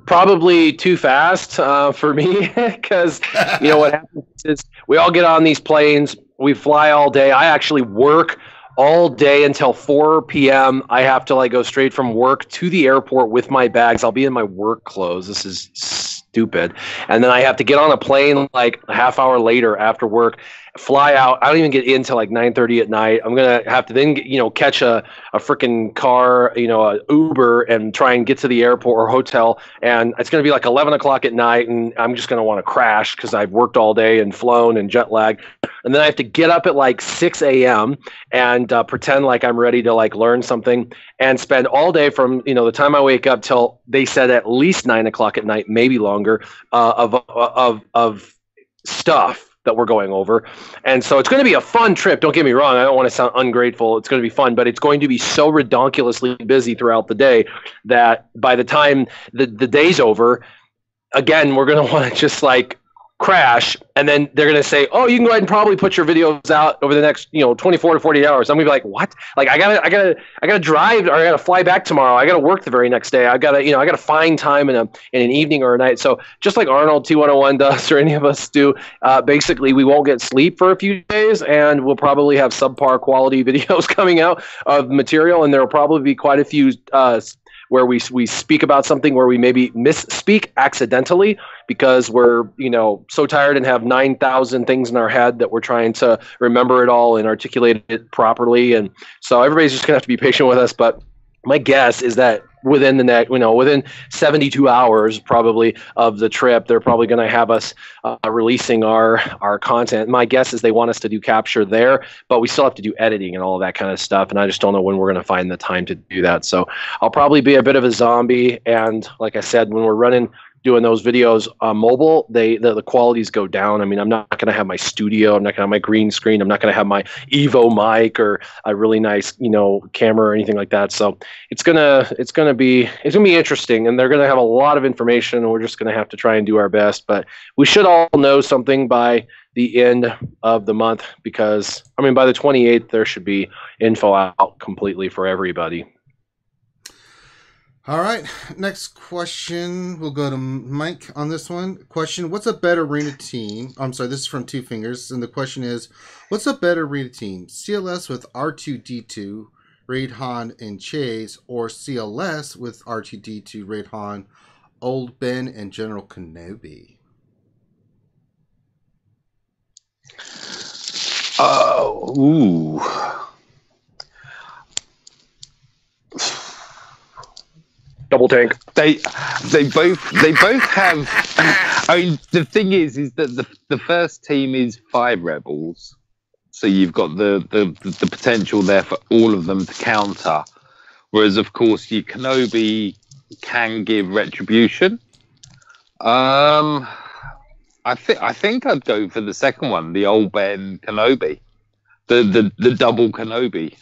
Probably too fast for me, because you know what happens is we all get on these planes, we fly all day. I actually work all day until 4 p.m. I have to go straight from work to the airport with my bags. I'll be in my work clothes. This is stupid. And then I have to get on a plane a half hour later after work, fly out. I don't even get in till 9:30 at night. I'm gonna have to then catch a freaking car, a Uber, and try and get to the airport or hotel. And it's gonna be 11 o'clock at night, and I'm just gonna want to crash because I've worked all day and flown and jet lag. And then I have to get up at 6 a.m. and pretend like I'm ready to learn something and spend all day from the time I wake up till they said at least 9 o'clock at night, maybe longer, of stuff that we're going over. And so it's going to be a fun trip. Don't get me wrong. I don't want to sound ungrateful. It's going to be fun, but it's going to be so ridiculously busy throughout the day that by the time the day's over, again, we're going to want to just crash, and then they're gonna say, "Oh, you can go ahead and probably put your videos out over the next 24 to 48 hours." I'm gonna be like, "What? Like I gotta drive, or I gotta fly back tomorrow. I gotta work the very next day. I gotta find time in an evening or a night." So just like Arnold T101 does, or any of us do, basically we won't get sleep for a few days, and we'll probably have subpar quality videos coming out of material, and there will probably be quite a few where we speak about something where we maybe misspeak accidentally because we're so tired and have 9,000 things in our head that we're trying to remember it all and articulate it properly. And so everybody's just gonna have to be patient with us. But my guess is that within the next, within 72 hours probably of the trip, they're probably going to have us releasing our content. My guess is they want us to do capture there, but we still have to do editing and all of that kind of stuff. And I just don't know when we're going to find the time to do that. So I'll probably be a bit of a zombie. And like I said, when we're doing those videos mobile, the qualities go down. I mean, I'm not going to have my studio. I'm not going to have my green screen. I'm not going to have my Evo mic or a really nice, camera or anything like that. So it's gonna be interesting, and they're gonna have a lot of information, and we're just gonna have to try and do our best. But we should all know something by the end of the month, because by the 28th there should be info out completely for everybody. All right, next question. We'll go to Mike on this one. Question: what's a better arena team? I'm sorry, this is from Two Fingers, and the question is, what's a better arena team? CLS with R2-D2, Raid Han, and Chase, or CLS with R2-D2, Raid Han, Old Ben, and General Kenobi? Ooh. Double tank. They both have. I mean, the thing is that the first team is 5 rebels, so you've got the potential there for all of them to counter. Whereas, of course, your Kenobi can give retribution. I think I'd go for the second one, the Old Ben Kenobi, the double Kenobi.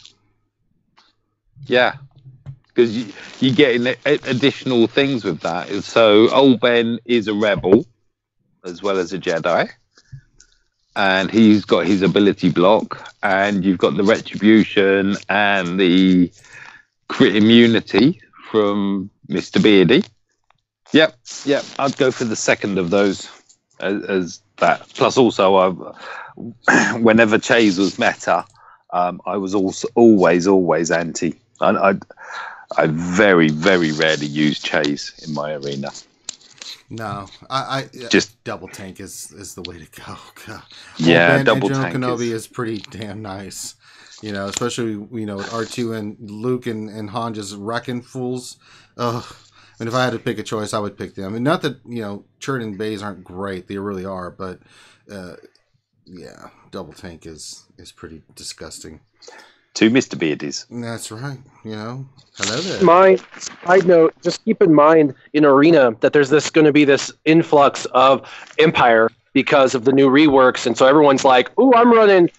Yeah. Because you get additional things with that. So Old Ben is a rebel as well as a Jedi, and he's got his ability block, and you've got the retribution and the crit immunity from Mr. Beardy. Yep. I'd go for the second of those as that. Plus, also, whenever Chase was meta, I was also always anti. I very, very rarely use Chase in my arena. No, I just double tank is the way to go. God. Yeah, Ben double and General tank Kenobi is pretty damn nice. Especially with R2 and Luke and Han just wrecking fools. Ugh. And if I had to pick a choice, I would pick them. And not that Churn and Bays aren't great; they really are. But yeah, double tank is pretty disgusting. 2 Mr. Beardies. That's right. Hello there. My side note, just keep in mind in Arena that there's going to be this influx of Empire because of the new reworks. And so everyone's like, "Ooh, I'm running,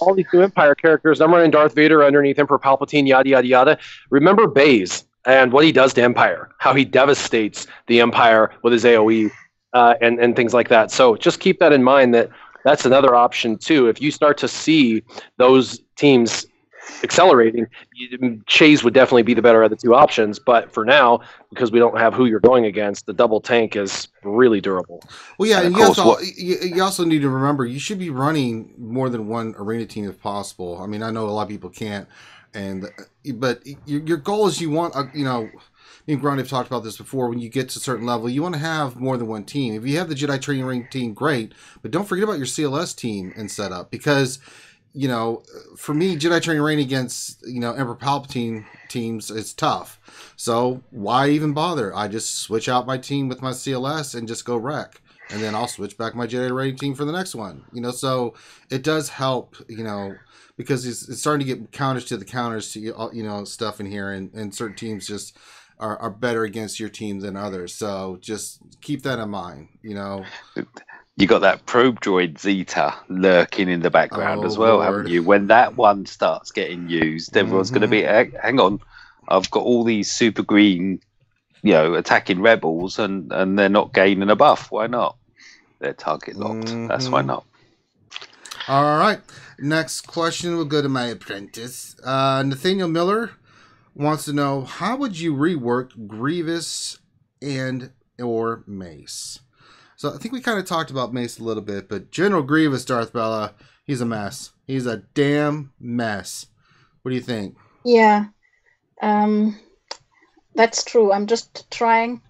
all these new Empire characters. I'm running Darth Vader underneath Emperor Palpatine, yada, yada, yada." Remember Baze and what he does to Empire, how he devastates the Empire with his AoE and things like that. So just keep that in mind, that's another option too. If you start to see those teams accelerating, Chase would definitely be the better of the 2 options. But for now, because we don't have who you're going against, the double tank is really durable. Well, yeah, and you also need to remember you should be running more than 1 arena team if possible. I mean, I know a lot of people can't, but your goal is you want me and Grundy have talked about this before. When you get to a certain level, you want to have more than 1 team. If you have the Jedi Training Ring team, great, but don't forget about your CLS team and setup, because for me, Jedi Training Ring against, Emperor Palpatine teams is tough. So why even bother? I just switch out my team with my CLS and just go wreck. And then I'll switch back my Jedi Training team for the next one. So it does help, because it's starting to get counters to the counters to, stuff in here. And certain teams just are better against your team than others. So just keep that in mind, You got that probe droid Zeta lurking in the background as well, haven't you? When that one starts getting used, everyone's going to be, hang on, I've got all these super green, attacking rebels, and they're not gaining a buff. Why not? They're target locked. That's why not. All right. Next question will go to my apprentice. Nathaniel Miller wants to know, how would you rework Grievous and or Mace? So I think we kind of talked about Mace a little bit, but General Grievous, Darth Bella, he's a mess. He's a damn mess. What do you think? Yeah, that's true. I'm just trying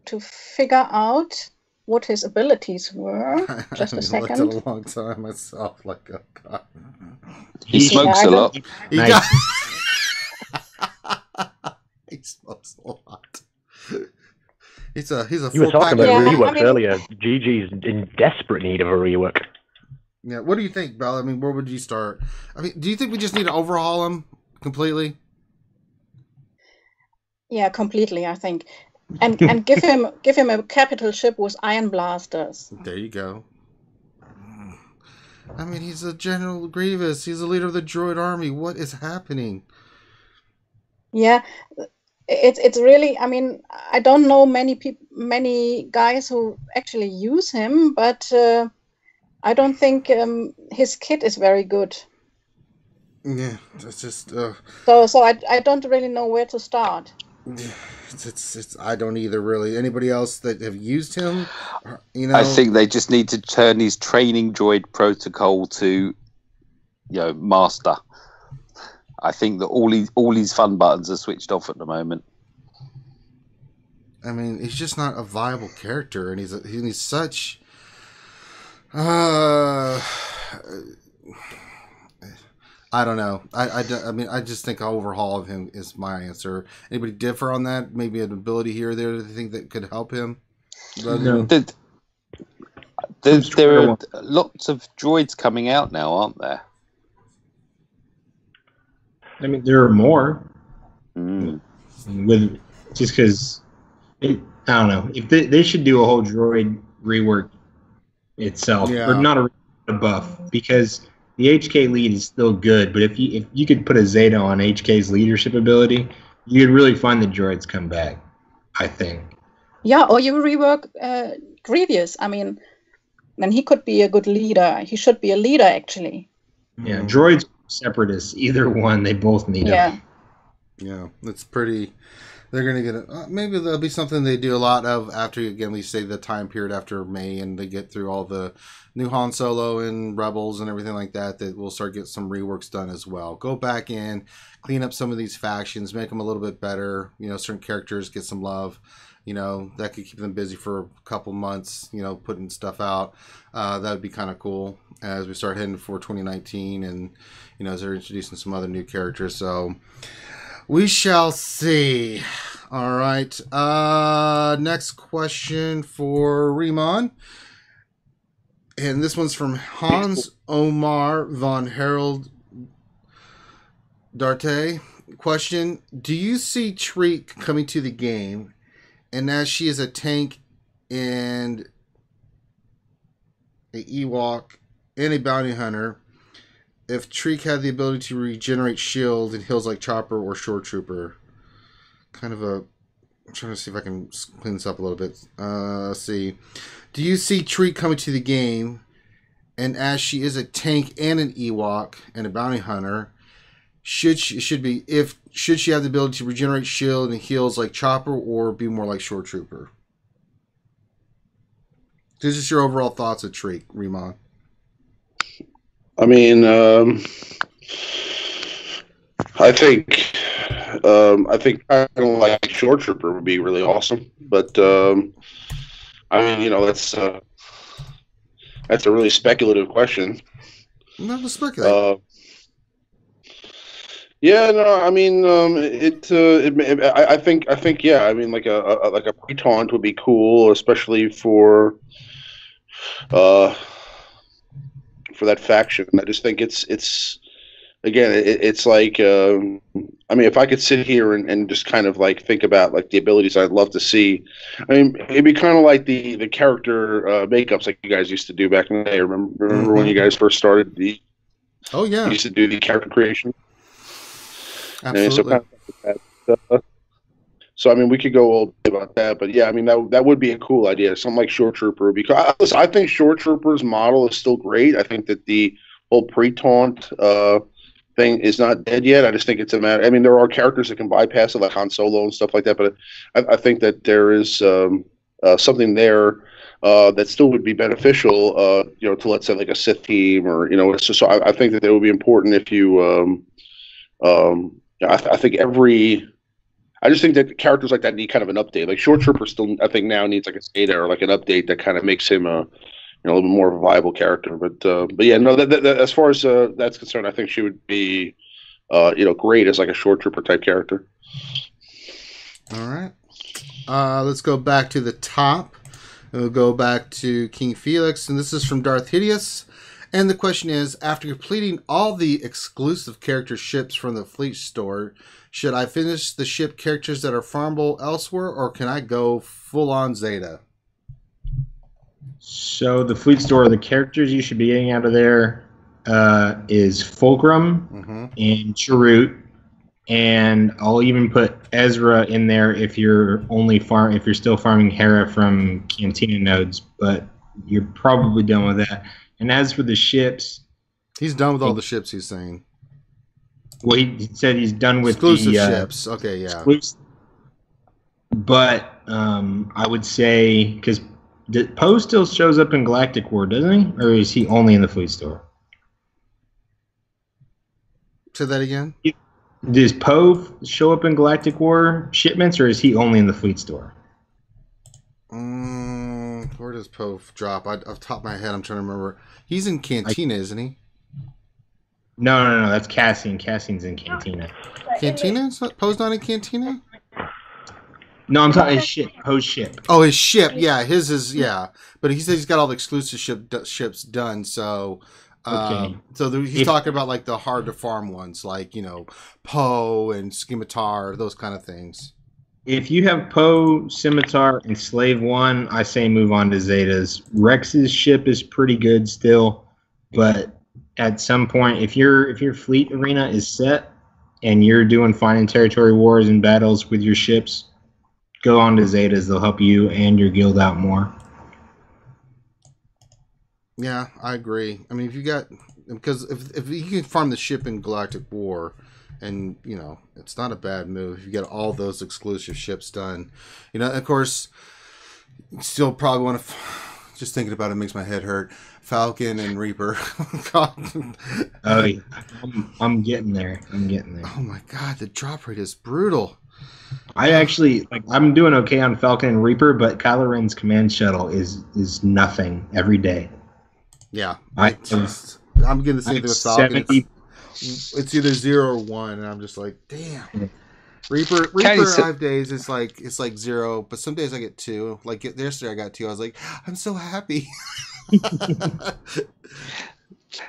to figure out what his abilities were. Just a second. I looked at a long time myself. Like, oh God. He smokes a lot. He, Nice. he smokes a lot. He's a You full were talking about Yeah, reworks I mean- earlier. Gigi's in desperate need of a rework. Yeah, what do you think, Bella? I mean, where would you start? I mean, do you think we just need to overhaul him completely? Yeah, completely. I think, and give him a capital ship with iron blasters. There you go. I mean, he's a General Grievous. He's the leader of the droid army. What is happening? Yeah, it's really. I mean, I don't know many guys who actually use him, but I don't think his kit is very good. Yeah, that's just. So I don't really know where to start. It's I don't either really. Anybody else that have used him? You know, I think they just need to turn his training droid protocol to, master. I think that all his fun buttons are switched off at the moment. I mean, he's just not a viable character, and he's such. I don't know. I mean, I just think overhaul of him is my answer. Anybody differ on that? Maybe an ability here or there that they think that could help him? No. There are lots of droids coming out now, aren't there? I mean, there are more. Mm. With just because, I don't know. If they should do a whole droid rework itself, Yeah. or not a buff, because the HK lead is still good. But if you could put a Zeta on HK's leadership ability, you could really find the droids come back, I think. Yeah, or you rework Grievous. I mean, then he could be a good leader. He should be a leader, actually. Yeah, droids, separatists, either one, they both need them. Yeah, it's pretty. They're gonna get it. Maybe there'll be something they do a lot of after, again, we say the time period after May, and they get through all the new Han Solo and Rebels and everything like that. That we'll start get some reworks done as well. Go back in, clean up some of these factions, make them a little bit better. Certain characters get some love. That could keep them busy for a couple months. Putting stuff out. That would be kind of cool as we start heading for 2019, and as they're introducing some other new characters. So. We shall see. All right. Next question for Riemann. And this one's from Hans Omar von Harold Darte. Question: do you see Treek coming to the game, and as she is a tank and a Ewok and a bounty hunter, if Treek had the ability to regenerate shield and heals like Chopper or Shore Trooper? I'm trying to see if I can clean this up a little bit. Let's see. Do you see Treek coming to the game, and as she is a tank and an Ewok and a bounty hunter, should she have the ability to regenerate shield and heals like Chopper, or be more like Shore Trooper? This is your overall thoughts of Treek, Riemann. I mean, I think kind of like Short Trooper would be really awesome, but I mean, that's a really speculative question. No, let's speculate. Yeah, no, I mean, I think, yeah, I mean, like a pre-taunt would be cool, especially for that faction. I just think it's again, it's like, I mean, if I could sit here and just kind of like think about like the abilities I'd love to see, I mean, it'd be kind of like the character makeups like you guys used to do back in the day. Remember when you guys first started Oh yeah, you used to do the character creation. absolutely. So I mean, we could go all day about that, but yeah, I mean that would be a cool idea, something like Shore Trooper. Because listen, I think Shore Trooper's model is still great. I think that the whole pre-taunt thing is not dead yet. I just think it's a matter. I mean, there are characters that can bypass it, like Han Solo and stuff like that. But I think that there is something there that still would be beneficial. To let's say like a Sith team, or it's just. So I think that it would be important if you. I think I just think that characters like that need kind of an update. Like Short Trooper still, I think now needs like a Zeta or like an update that kind of makes him a little bit more of a viable character. But yeah, no, that as far as that's concerned, I think she would be, great as like a Short Trooper type character. All right, let's go back to the top. We'll go back to King Felix, and this is from Darth Hideous. And the question is, after completing all the exclusive character ships from the fleet store, should I finish the ship characters that are farmable elsewhere, or can I go full-on Zeta? So the fleet store, the characters you should be getting out of there is Fulcrum and Chirrut, and I'll even put Ezra in there if you're still farming Hera from Cantina nodes, but you're probably done with that. And as for the ships, he's done with all the ships. He's saying. Well, he said he's done with exclusive ships. Okay, yeah. But I would say because Poe still shows up in Galactic War, doesn't he? Or is he only in the fleet store? Say that again. Does Poe show up in Galactic War shipments, or is he only in the fleet store? Where does Poe drop? Off the top of my head, I'm trying to remember. He's in Cantina, isn't he? No. That's Cassian. Cassian's in Cantina. Cantina? Poe's not in Cantina? No, I'm talking his ship. Poe's ship. Oh, his ship. Yeah, his is, yeah. But he says he's got all the exclusive ships done, so... Okay. So he's talking about like the hard to farm ones, like, Poe and Scimitar, those kind of things. If you have Poe, Scimitar, and Slave 1, I say move on to Zetas. Rex's ship is pretty good still, but at some point, if your fleet arena is set and you're doing finding territory wars and battles with your ships, go on to Zetas. They'll help you and your guild out more. Yeah, I agree. I mean, because if you can farm the ship in Galactic War, and, it's not a bad move if you get all those exclusive ships done. Of course, you still probably want to... Just thinking about it makes my head hurt. Falcon and Reaper. God. Oh, yeah. I'm getting there. Oh, my God. The drop rate is brutal. I actually... I'm doing okay on Falcon and Reaper, but Kylo Ren's command shuttle is nothing every day. Yeah. I'm getting the same thing with Falcon. It's either 0 or 1, and I'm just like, damn. Reaper 5 days it's like 0, but some days I get 2. Like yesterday I got 2. I was like, I'm so happy.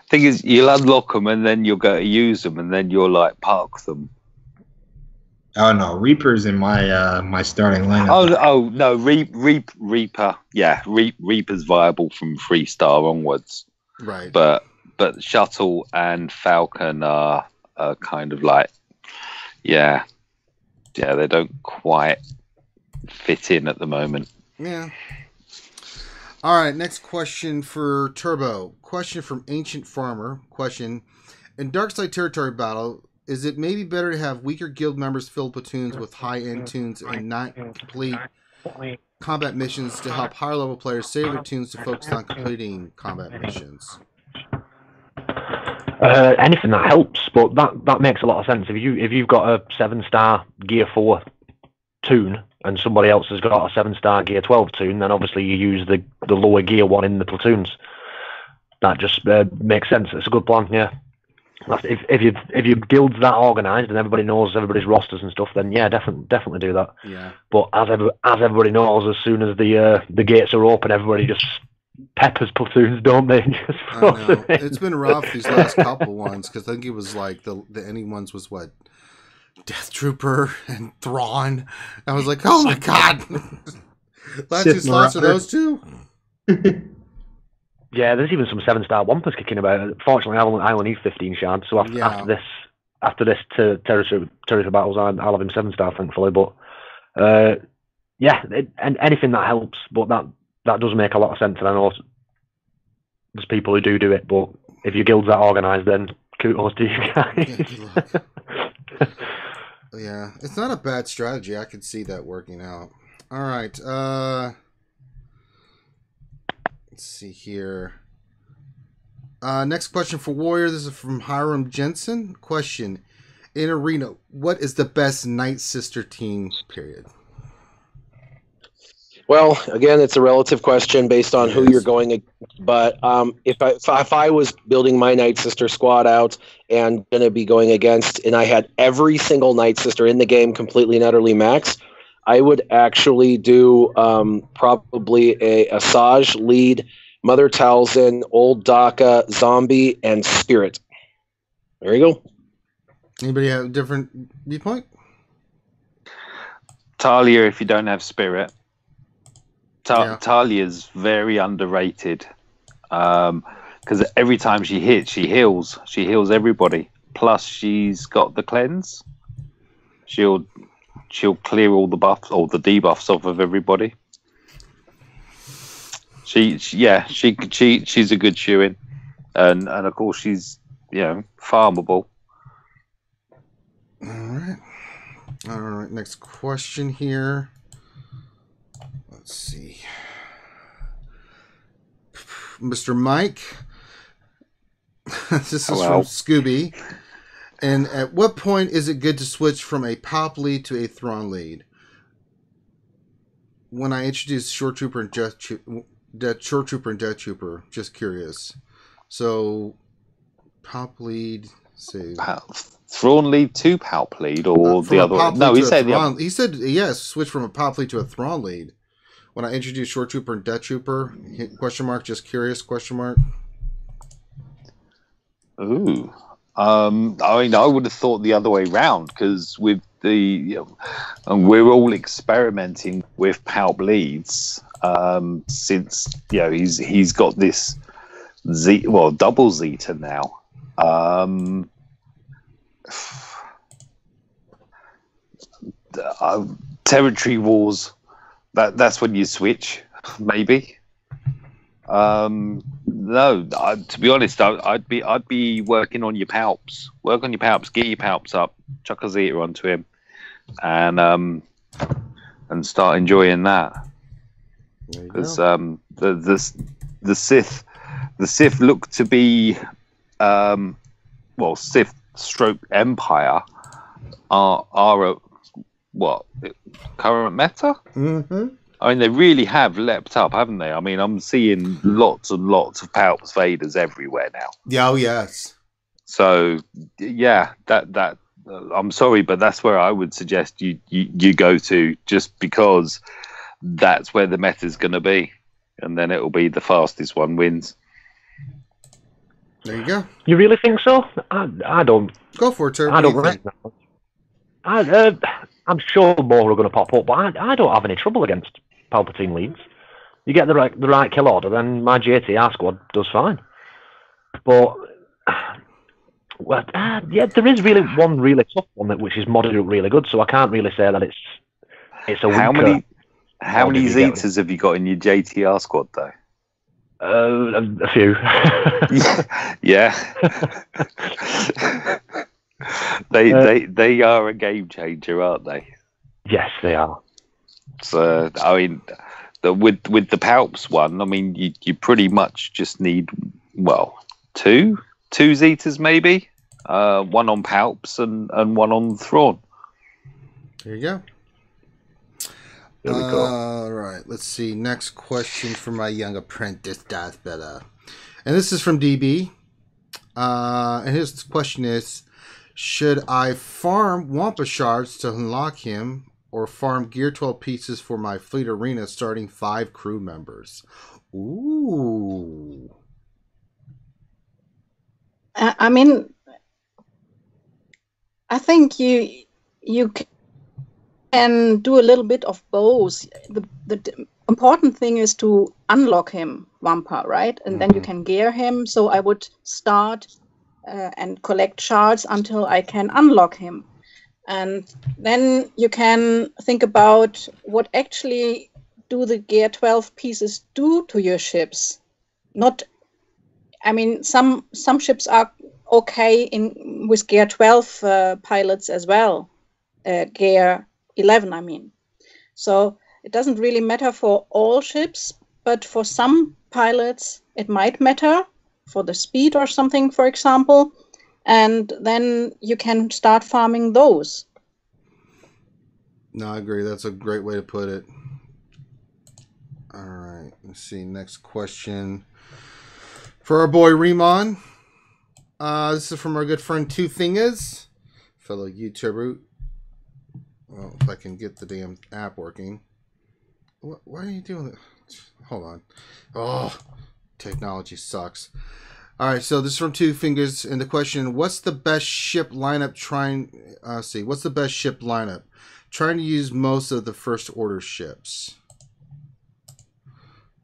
Thing is, you'll unlock them and then you'll go to use them, and then you'll park them. Oh no, Reaper's in my my starting lineup. Oh no, Reaper. Yeah, Reaper's viable from 3-star onwards. Right. But Shuttle and Falcon are kind of they don't quite fit in at the moment. Yeah. All right, next question for Turbo. Question from Ancient Farmer. Question: in Darkside Territory Battle, is it maybe better to have weaker guild members fill platoons with high-end tunes and not complete combat missions to help higher-level players save their tunes to focus on completing combat missions? Anything that helps, but that makes a lot of sense. If you've got a 7-star Gear 4 tune and somebody else has got a 7-star Gear 12 tune, then obviously you use the lower Gear 1 in the platoons. That just makes sense. It's a good plan, yeah. If your guild's that organised and everybody knows everybody's rosters and stuff, then yeah, definitely do that. Yeah. But as everybody knows, as soon as the gates are open, everybody just peppers platoons, don't they? I know. It's been rough these last couple ones, because I think it was like the ending ones was what, Death Trooper and Thrawn. I was like, oh my god. Last 2 slots are those two. Yeah, there's even some 7-star Wampus kicking about. Fortunately, I only need 15 shards, so after this territory battles, I'll have him 7-star, thankfully. But Yeah, and anything that helps, but that does make a lot of sense, and I know there's people who do it, but if your guild's that organised, then kudos to you guys. Yeah, it's not a bad strategy. I could see that working out. All right, let's see here. Next question for Warrior. This is from Hiram Jensen. Question: in Arena, what is the best Nightsister team? Period. Well, again, it's a relative question based on who you're going against. But if I was building my Nightsister squad out and going to be going against, and I had every single Nightsister in the game completely and utterly max, I would actually do probably a Asajj lead, Mother Talzin, Old Daka, Zombie, and Spirit. There you go. Anybody have a different viewpoint? Talia, if you don't have Spirit. Talia's very underrated because every time she hits, she heals. She heals everybody. Plus, she's got the cleanse. She'll clear all the buffs, all the debuffs off of everybody. She's a good shoo-in, and of course she's farmable. All right. Next question here. Let's see. Mr. Mike. This is from Scooby. And at what point is it good to switch from a Palp lead to a Thrawn lead? When I introduced Short Trooper and Death Trooper, just curious. So, Palp lead, say... Thrawn lead to Palp lead, or the other one? No, he said yes, switch from a Palp lead to a Thrawn lead. When I introduced Short Trooper and Death Trooper, question mark, just curious, question mark. Ooh. I mean, I would have thought the other way round, because with the, and we're all experimenting with Palp leads since he's got this double Zeta now. Territory wars. That's when you switch, maybe. No, to be honest, I'd be working on your Palps. Work on your Palps. Get your Palps up. Chuck a Zeta onto him, and start enjoying that. Because the Sith look to be Sith / Empire are current meta. Mm-hmm. I mean, they really have leapt up, haven't they? I mean, I'm seeing lots and lots of Palps Vaders everywhere now. Yeah, oh yes. So, yeah, that I'm sorry, but that's where I would suggest you go to, just because that's where the meta's going to be, and then it'll be the fastest one wins. There you go. You really think so? I don't. Go for it, sir. I don't think that. I'm sure more are going to pop up, but I don't have any trouble against Palpatine leads. You get the right kill order, then my JTR squad does fine. But there is really one really tough one which is moderate really good, so I can't really say that it's a weaker. How many Zetas have you got in your JTR squad though? A few. Yeah. They are a game changer, aren't they? Yes, they are. So I mean, with the Palps one, I mean, you pretty much just need two Zetas maybe, one on Palps and one on Thrawn. There you go. All right, let's see. Next question from my young apprentice, Darth Vader. And this is from DB. And his question is, should I farm Wampa shards to unlock him, or farm Gear 12 pieces for my fleet arena starting 5 crew members? Ooh. I mean, I think you can do a little bit of both. The important thing is to unlock him, Wampa, right? And then you can gear him. So I would start and collect shards until I can unlock him. And then you can think about what actually do the Gear 12 pieces do to your ships. Not, I mean, some ships are okay with Gear 12 pilots as well. Gear 11, I mean. So it doesn't really matter for all ships, but for some pilots it might matter, for the speed or something, for example, and then you can start farming those. No, I agree. That's a great way to put it. All right, let's see. Next question for our boy Remon. This is from our good friend Two Fingers, fellow YouTuber. Well, if I can get the damn app working. Why are you doing that? Hold on. Oh, technology sucks. All right, so this is from Two Fingers, and the question: what's the best ship lineup? What's the best ship lineup? Trying to use most of the first order ships.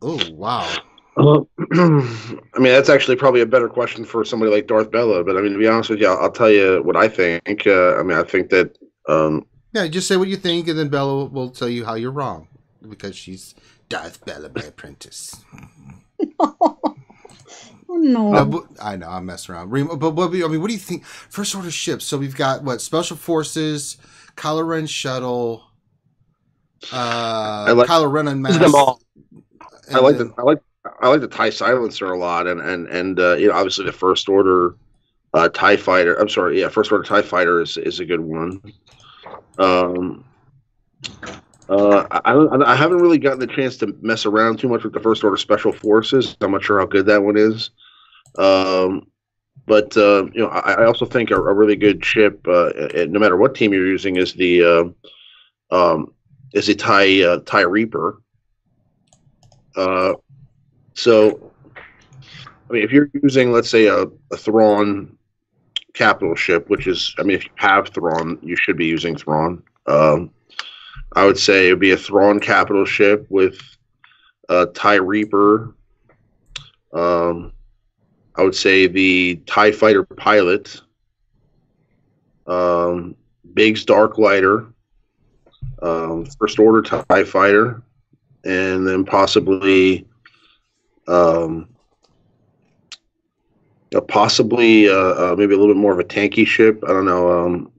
Oh wow. I mean, that's actually probably a better question for somebody like Darth Bella. But I mean, to be honest with you, I'll tell you what I think. I mean, I think that. Yeah, just say what you think, and then Bella will tell you how you're wrong, because she's Darth Bella, my apprentice. Oh no! But, I know I'm messing around. But what do you think? First order ships. So we've got what? Special Forces, Kylo Ren shuttle, Kylo Ren and them all. I like the TIE Silencer a lot, and you know, obviously the First Order TIE Fighter. I'm sorry, yeah, First Order TIE Fighter is a good one. I haven't really gotten the chance to mess around too much with the First Order Special Forces. I'm not sure how good that one is. But you know, I also think a really good ship, no matter what team you're using, is the TIE Reaper. So, I mean, if you're using, let's say, a Thrawn capital ship, which is, I mean, if you have Thrawn, you should be using Thrawn. I would say it would be a Thrawn capital ship with TIE Reaper. I would say the TIE Fighter pilot, Biggs Darklighter, First Order TIE Fighter, and then possibly maybe a little bit more of a tanky ship. I don't know.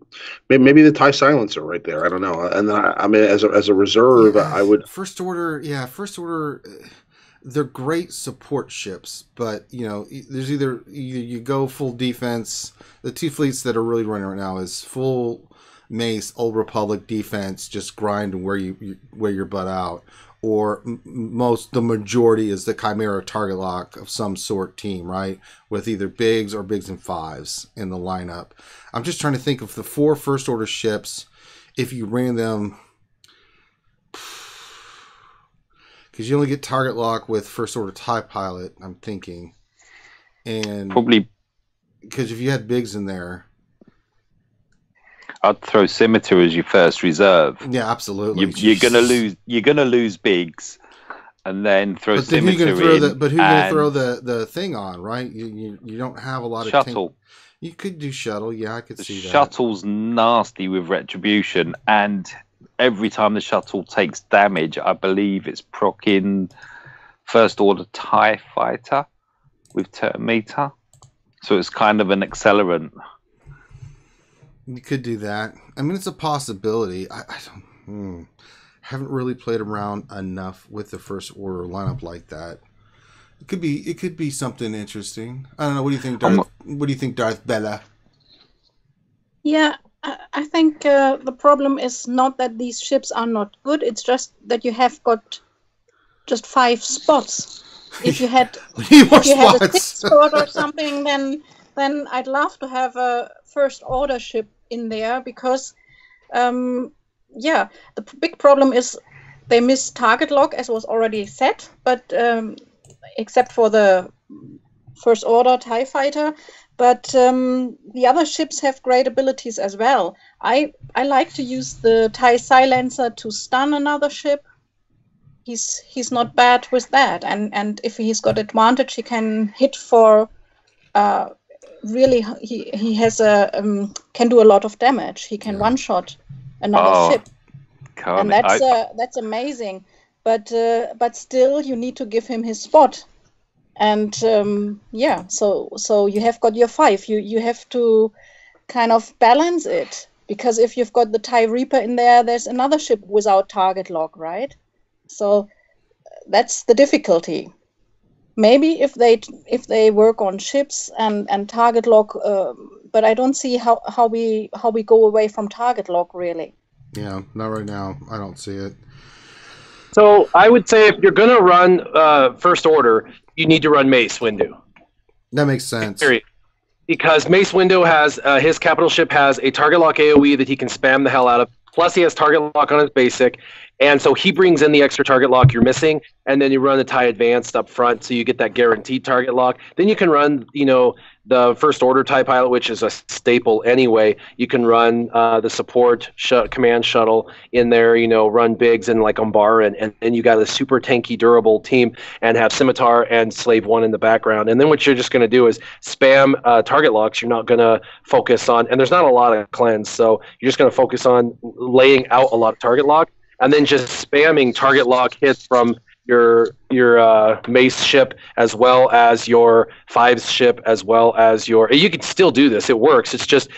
Maybe the TIE Silencer right there. I don't know. And then I mean, as a reserve, I would First Order. Yeah, First Order. They're great support ships, but you know, there's either you go full defense. The two fleets that are really running right now is full Mace, Old Republic defense, just grind and wear your butt out, or the majority is the Chimera target lock of some sort team, right? With either Biggs or Biggs and Fives in the lineup. I'm just trying to think of the 4 First Order ships, if you ran them, because you only get target lock with First Order TIE Pilot, I'm thinking. And Probably because if you had Biggs in there, I'd throw Scimitar as your first reserve. yeah, absolutely. You're gonna lose Biggs, and then throw Scimitar in. But who gonna throw the thing on, right? You don't have a lot of shuttle. You could do shuttle, yeah, I could see that. Shuttle's nasty with retribution, and every time the shuttle takes damage, I believe it's proccing First Order TIE Fighter with turn meter. So it's kind of an accelerant. You could do that. I mean, it's a possibility. I haven't really played around enough with the First Order lineup like that. It could be something interesting. I don't know. What do you think, Darth? What do you think, Darth Bella? Yeah, I think the problem is not that these ships are not good. It's just that you have got just 5 spots. If you had a 6th spot or something, then I'd love to have a First Order ship in there, because the big problem is they miss target lock, as was already said, but except for the First Order TIE Fighter. But the other ships have great abilities as well. I like to use the TIE Silencer to stun another ship. He's not bad with that, and if he's got advantage, he can hit for really he has a can do a lot of damage. He can one shot another ship, and that's amazing. But still, you need to give him his spot, and so you have got your 5. You have to kind of balance it, because if you've got the TIE Reaper in there, there's another ship without target lock, right? So that's the difficulty. Maybe if they work on ships and target lock, but I don't see how we go away from target lock, really. Yeah, not right now. I don't see it. So I would say if you're going to run First Order, you need to run Mace Windu. That makes sense. Period. Because Mace Windu has his capital ship has a target lock AoE that he can spam the hell out of. Plus, he has target lock on his basic. And so he brings in the extra target lock you're missing, and then you run the TIE Advanced up front, so you get that guaranteed target lock. Then you can run, the First Order TIE Pilot, which is a staple anyway. You can run the support command shuttle in there, run Biggs and like Umbara, and then you got a super tanky, durable team, and have Scimitar and Slave 1 in the background. And then what you're just going to do is spam target locks. You're not going to focus on, and there's not a lot of cleanse, so you're just going to focus on laying out a lot of target lock, and then just spamming target lock hits from your Mace ship, as well as your 5's ship, as well as you can still do this. It works. It's just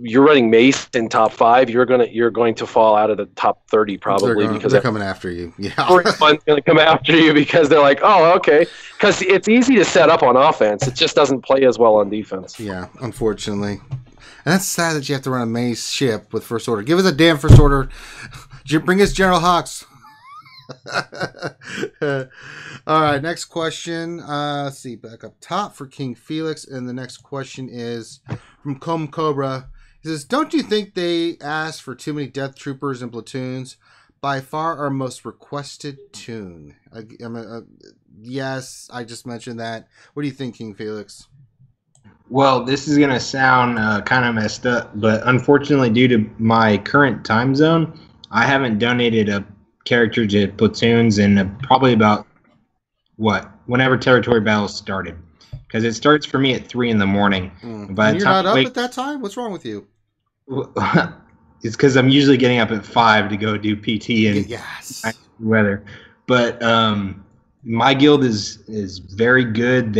you're running Mace in top 5. You're going to fall out of the top 30 probably because they're coming after you. Yeah, everyone's going to come after you because they're like, oh, okay. Because it's easy to set up on offense. It just doesn't play as well on defense. Yeah, unfortunately. And that's sad that you have to run a Mace ship with First Order. Give us a damn First Order. Bring us General Hawks. All right, next question. Let's see, back up top for King Felix. And the next question is from Com Cobra. He says, don't you think they asked for too many Death Troopers and platoons? By far our most requested tune. Yes, I just mentioned that. What do you think, King Felix? Well, this is going to sound kind of messed up, but unfortunately, due to my current time zone, I haven't donated a character to platoons in probably about, whenever territory battles started. Because it starts for me at 3 in the morning. By the time you're not up at that time? What's wrong with you? It's because I'm usually getting up at 5 to go do PT and weather. But my guild is very good.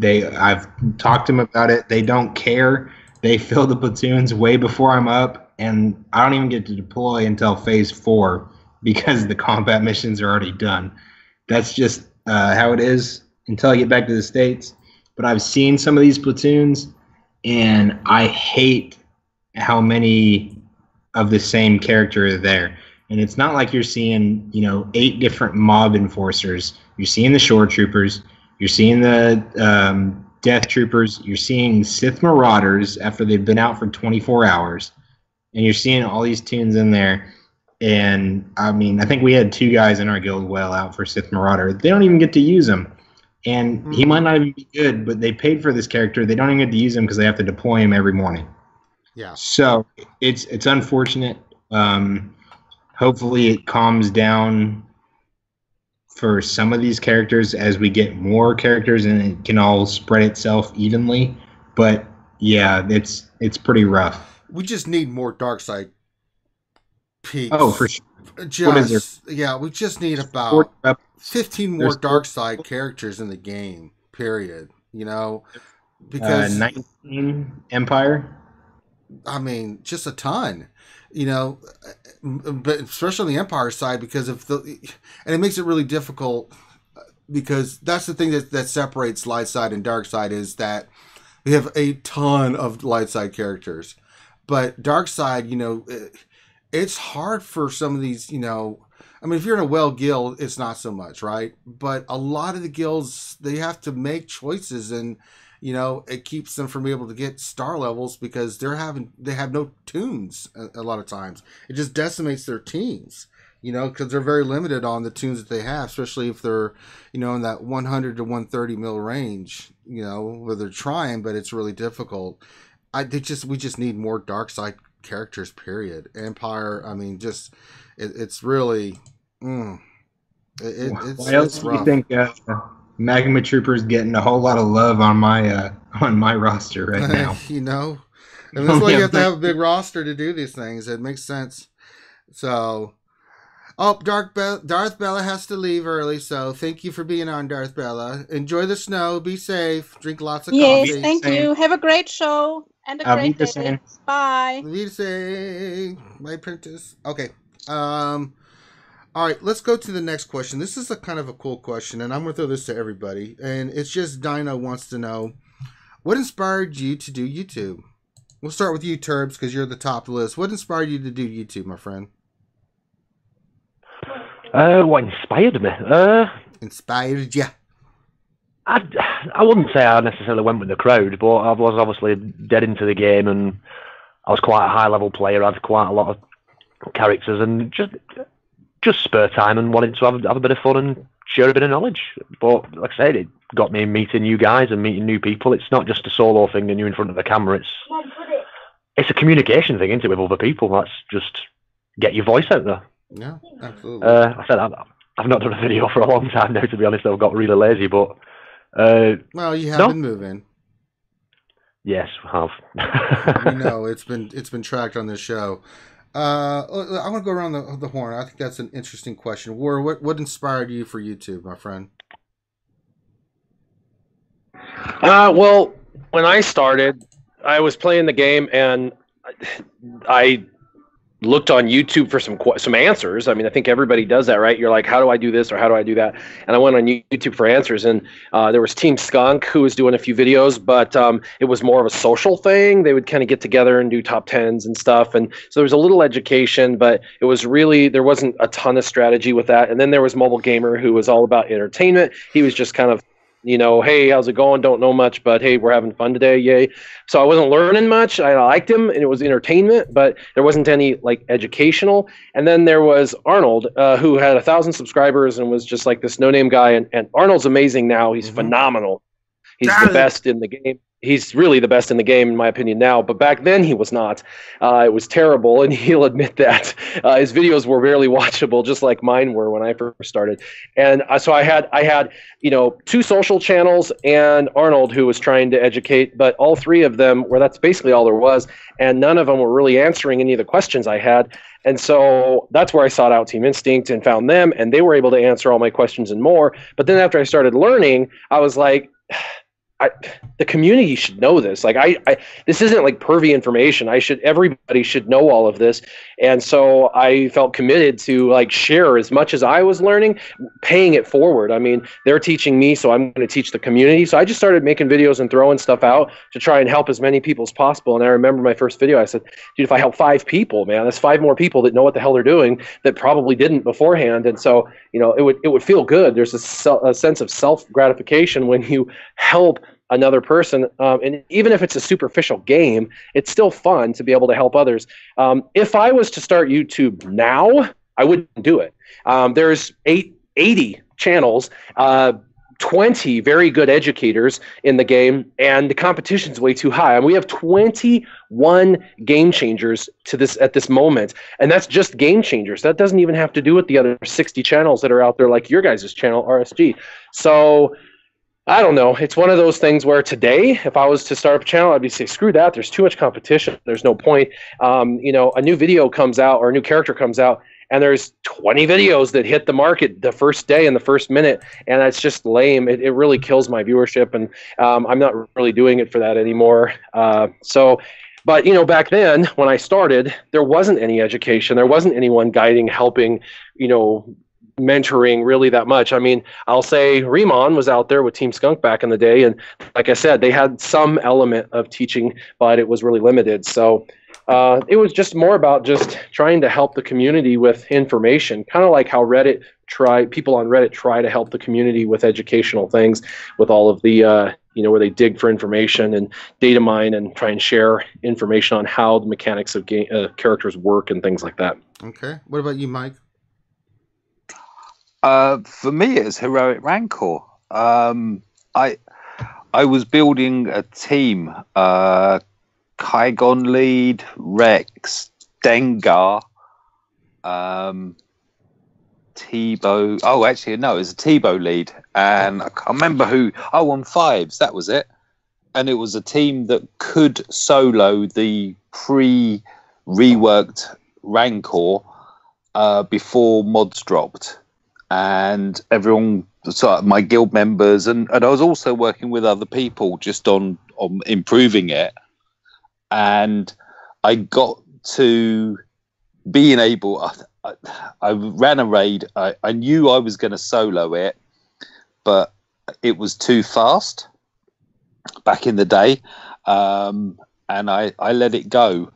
I've talked to them about it. They don't care. They fill the platoons way before I'm up, and I don't even get to deploy until phase 4 because the combat missions are already done. That's just how it is until I get back to the States. But I've seen some of these platoons, and I hate how many of the same character are there. And it's not like you're seeing, 8 different mob enforcers. You're seeing the shore troopers. You're seeing the Death Troopers. You're seeing Sith Marauders after they've been out for 24 hours. And you're seeing all these tunes in there. And, I think we had 2 guys in our guild well out for Sith Marauder. They don't even get to use him. And he might not even be good, but they paid for this character. They don't even get to use him because they have to deploy him every morning. Yeah. So it's unfortunate. Hopefully it calms down for some of these characters as we get more characters and it can all spread itself evenly. But yeah, it's pretty rough. We just need more dark side peaks. Oh, for sure. What is there? Yeah, we just need about 15 more dark side characters in the game. Period. Because 19 Empire. Just a ton. But especially on the Empire side, because and it makes it really difficult because that's the thing that separates light side and dark side is that we have a ton of light side characters, but dark side, it's hard for some of these, if you're in a well guild, it's not so much, right? But a lot of the guilds, they have to make choices and, it keeps them from being able to get star levels because they have no tunes a lot of times. It just decimates their teams, because they're very limited on the tunes that they have, especially if they're, in that 100 to 130 mil range, where they're trying, but it's really difficult. We just need more dark side characters, period. Empire, it's really, it's Why else do rough. you think Magma Troopers getting a whole lot of love on my on my roster right now. You know, and that's why you have to have a big roster to do these things. It makes sense. So, Darth Bella has to leave early, so thank you for being on, Darth Bella. Enjoy the snow. Be safe. Drink lots of Yes, coffee. thank you. Have a great show and a great day. Same. Bye. My apprentice. Okay. All right, let's go to the next question. This is a kind of a cool question, and I'm going to throw this to everybody. And it's just Dino wants to know, what inspired you to do YouTube? We'll start with you, Turbs, because you're at the top of the list. What inspired you to do YouTube, my friend? What inspired me? Inspired you? I wouldn't say I necessarily went with the crowd, but I was obviously dead into the game, and I was quite a high-level player. I had quite a lot of characters, and just spare time and wanted to have a bit of fun and share a bit of knowledge. But like I said, it got me meeting new guys and meeting new people. It's not just a solo thing and you're in front of the camera. It's a communication thing, isn't it, with other people? That's just get your voice out there. Yeah, absolutely. I said I've not done a video for a long time now, to be honest. I've got really lazy, but well, you have been moving. Yes, I have. You know, it's been tracked on this show. I want to go around the horn. I think that's an interesting question. War, what inspired you for YouTube, my friend? Well, when I started, I was playing the game and I looked on YouTube for some answers. I mean, I think everybody does that, right? You're like, how do I do this or how do I do that? And I went on YouTube for answers, and there was Team Skunk who was doing a few videos, but it was more of a social thing. They would kind of get together and do top 10s and stuff. And so there was a little education, but it was really, there wasn't a ton of strategy with that. And then there was Mobile Gamer, who was all about entertainment. He was just kind of, you know, hey, how's it going? Don't know much, but hey, we're having fun today. Yay. So I wasn't learning much. I liked him and it was entertainment, but there wasn't any like educational. And then there was Arnold, who had 1,000 subscribers and was just like this no-name guy. And Arnold's amazing now. He's phenomenal. He's the best in the game. He's really the best in the game, in my opinion, now. But back then, he was not. It was terrible, and he'll admit that. His videos were barely watchable, just like mine were when I first started. And so I had, you know, 2 social channels and Arnold, who was trying to educate. But all 3 of them were, that's basically all there was, and none of them were really answering any of the questions I had. And so that's where I sought out Team Instinct and found them, and they were able to answer all my questions and more. But then after I started learning, I was like, the community should know this. Like this isn't like pervy information. Everybody should know all of this. And so I felt committed to like share as much as I was learning, paying it forward. I mean, they're teaching me, so I'm going to teach the community. So I just started making videos and throwing stuff out to try and help as many people as possible. And I remember my first video, I said, dude, if I help 5 people, man, that's 5 more people that know what the hell they're doing that probably didn't beforehand. And so, you know, it would feel good. There's a sense of self-gratification when you help another person, and even if it's a superficial game, it's still fun to be able to help others. If I was to start YouTube now, I wouldn't do it. There's 80 channels, 20 very good educators in the game, and the competition's way too high. And we have 21 game changers at this moment, and that's just game changers. That doesn't even have to do with the other 60 channels that are out there, like your guys' channel, RSG. So I don't know. It's one of those things where today, if I was to start up a channel, I'd be say, screw that. There's too much competition. There's no point. You know, a new video comes out or a new character comes out, and there's 20 videos that hit the market the first day and the first minute, and that's just lame. It really kills my viewership, and I'm not really doing it for that anymore. But, you know, back then when I started, there wasn't any education. There wasn't anyone guiding, helping, you know, mentoring really that much. I mean, I'll say Remon was out there with Team Skunk back in the day, and like I said, they had some element of teaching, but it was really limited. So it was just more about just trying to help the community with information, kind of like how people on Reddit try to help the community with educational things, with all of the you know, where they dig for information and data mine and try and share information on how the mechanics of characters work and things like that. Okay. What about you, Mike? For me, it's Heroic Rancor. I was building a team. Kygon lead, Rex, Dengar, Tebow. Oh, actually, no, it was a Tebow lead, and I can't remember who. Oh, on 5s, that was it. and it was a team that could solo the pre-reworked Rancor before mods dropped, and everyone, so my guild members, and I was also working with other people just on improving it, and I got to being able. I ran a raid. I knew I was going to solo it, but it was too fast back in the day, and I let it go.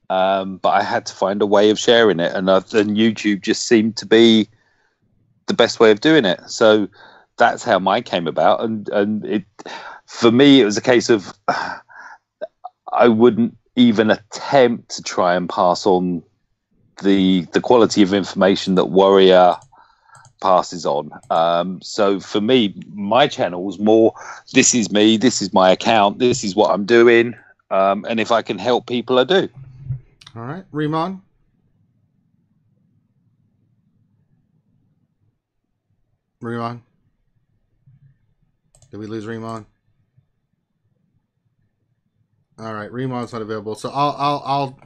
But I had to find a way of sharing it, and YouTube just seemed to be the best way of doing it. So that's how mine came about, and it, for me, it was a case of I wouldn't even attempt to try and pass on the quality of information that Warrior passes on. So for me, my channel was more, this is me, this is my account, this is what I'm doing, and if I can help people, I do. All right, Riemann. Riemann. Did we lose Riemann? All right, Riemann's not available, so I'll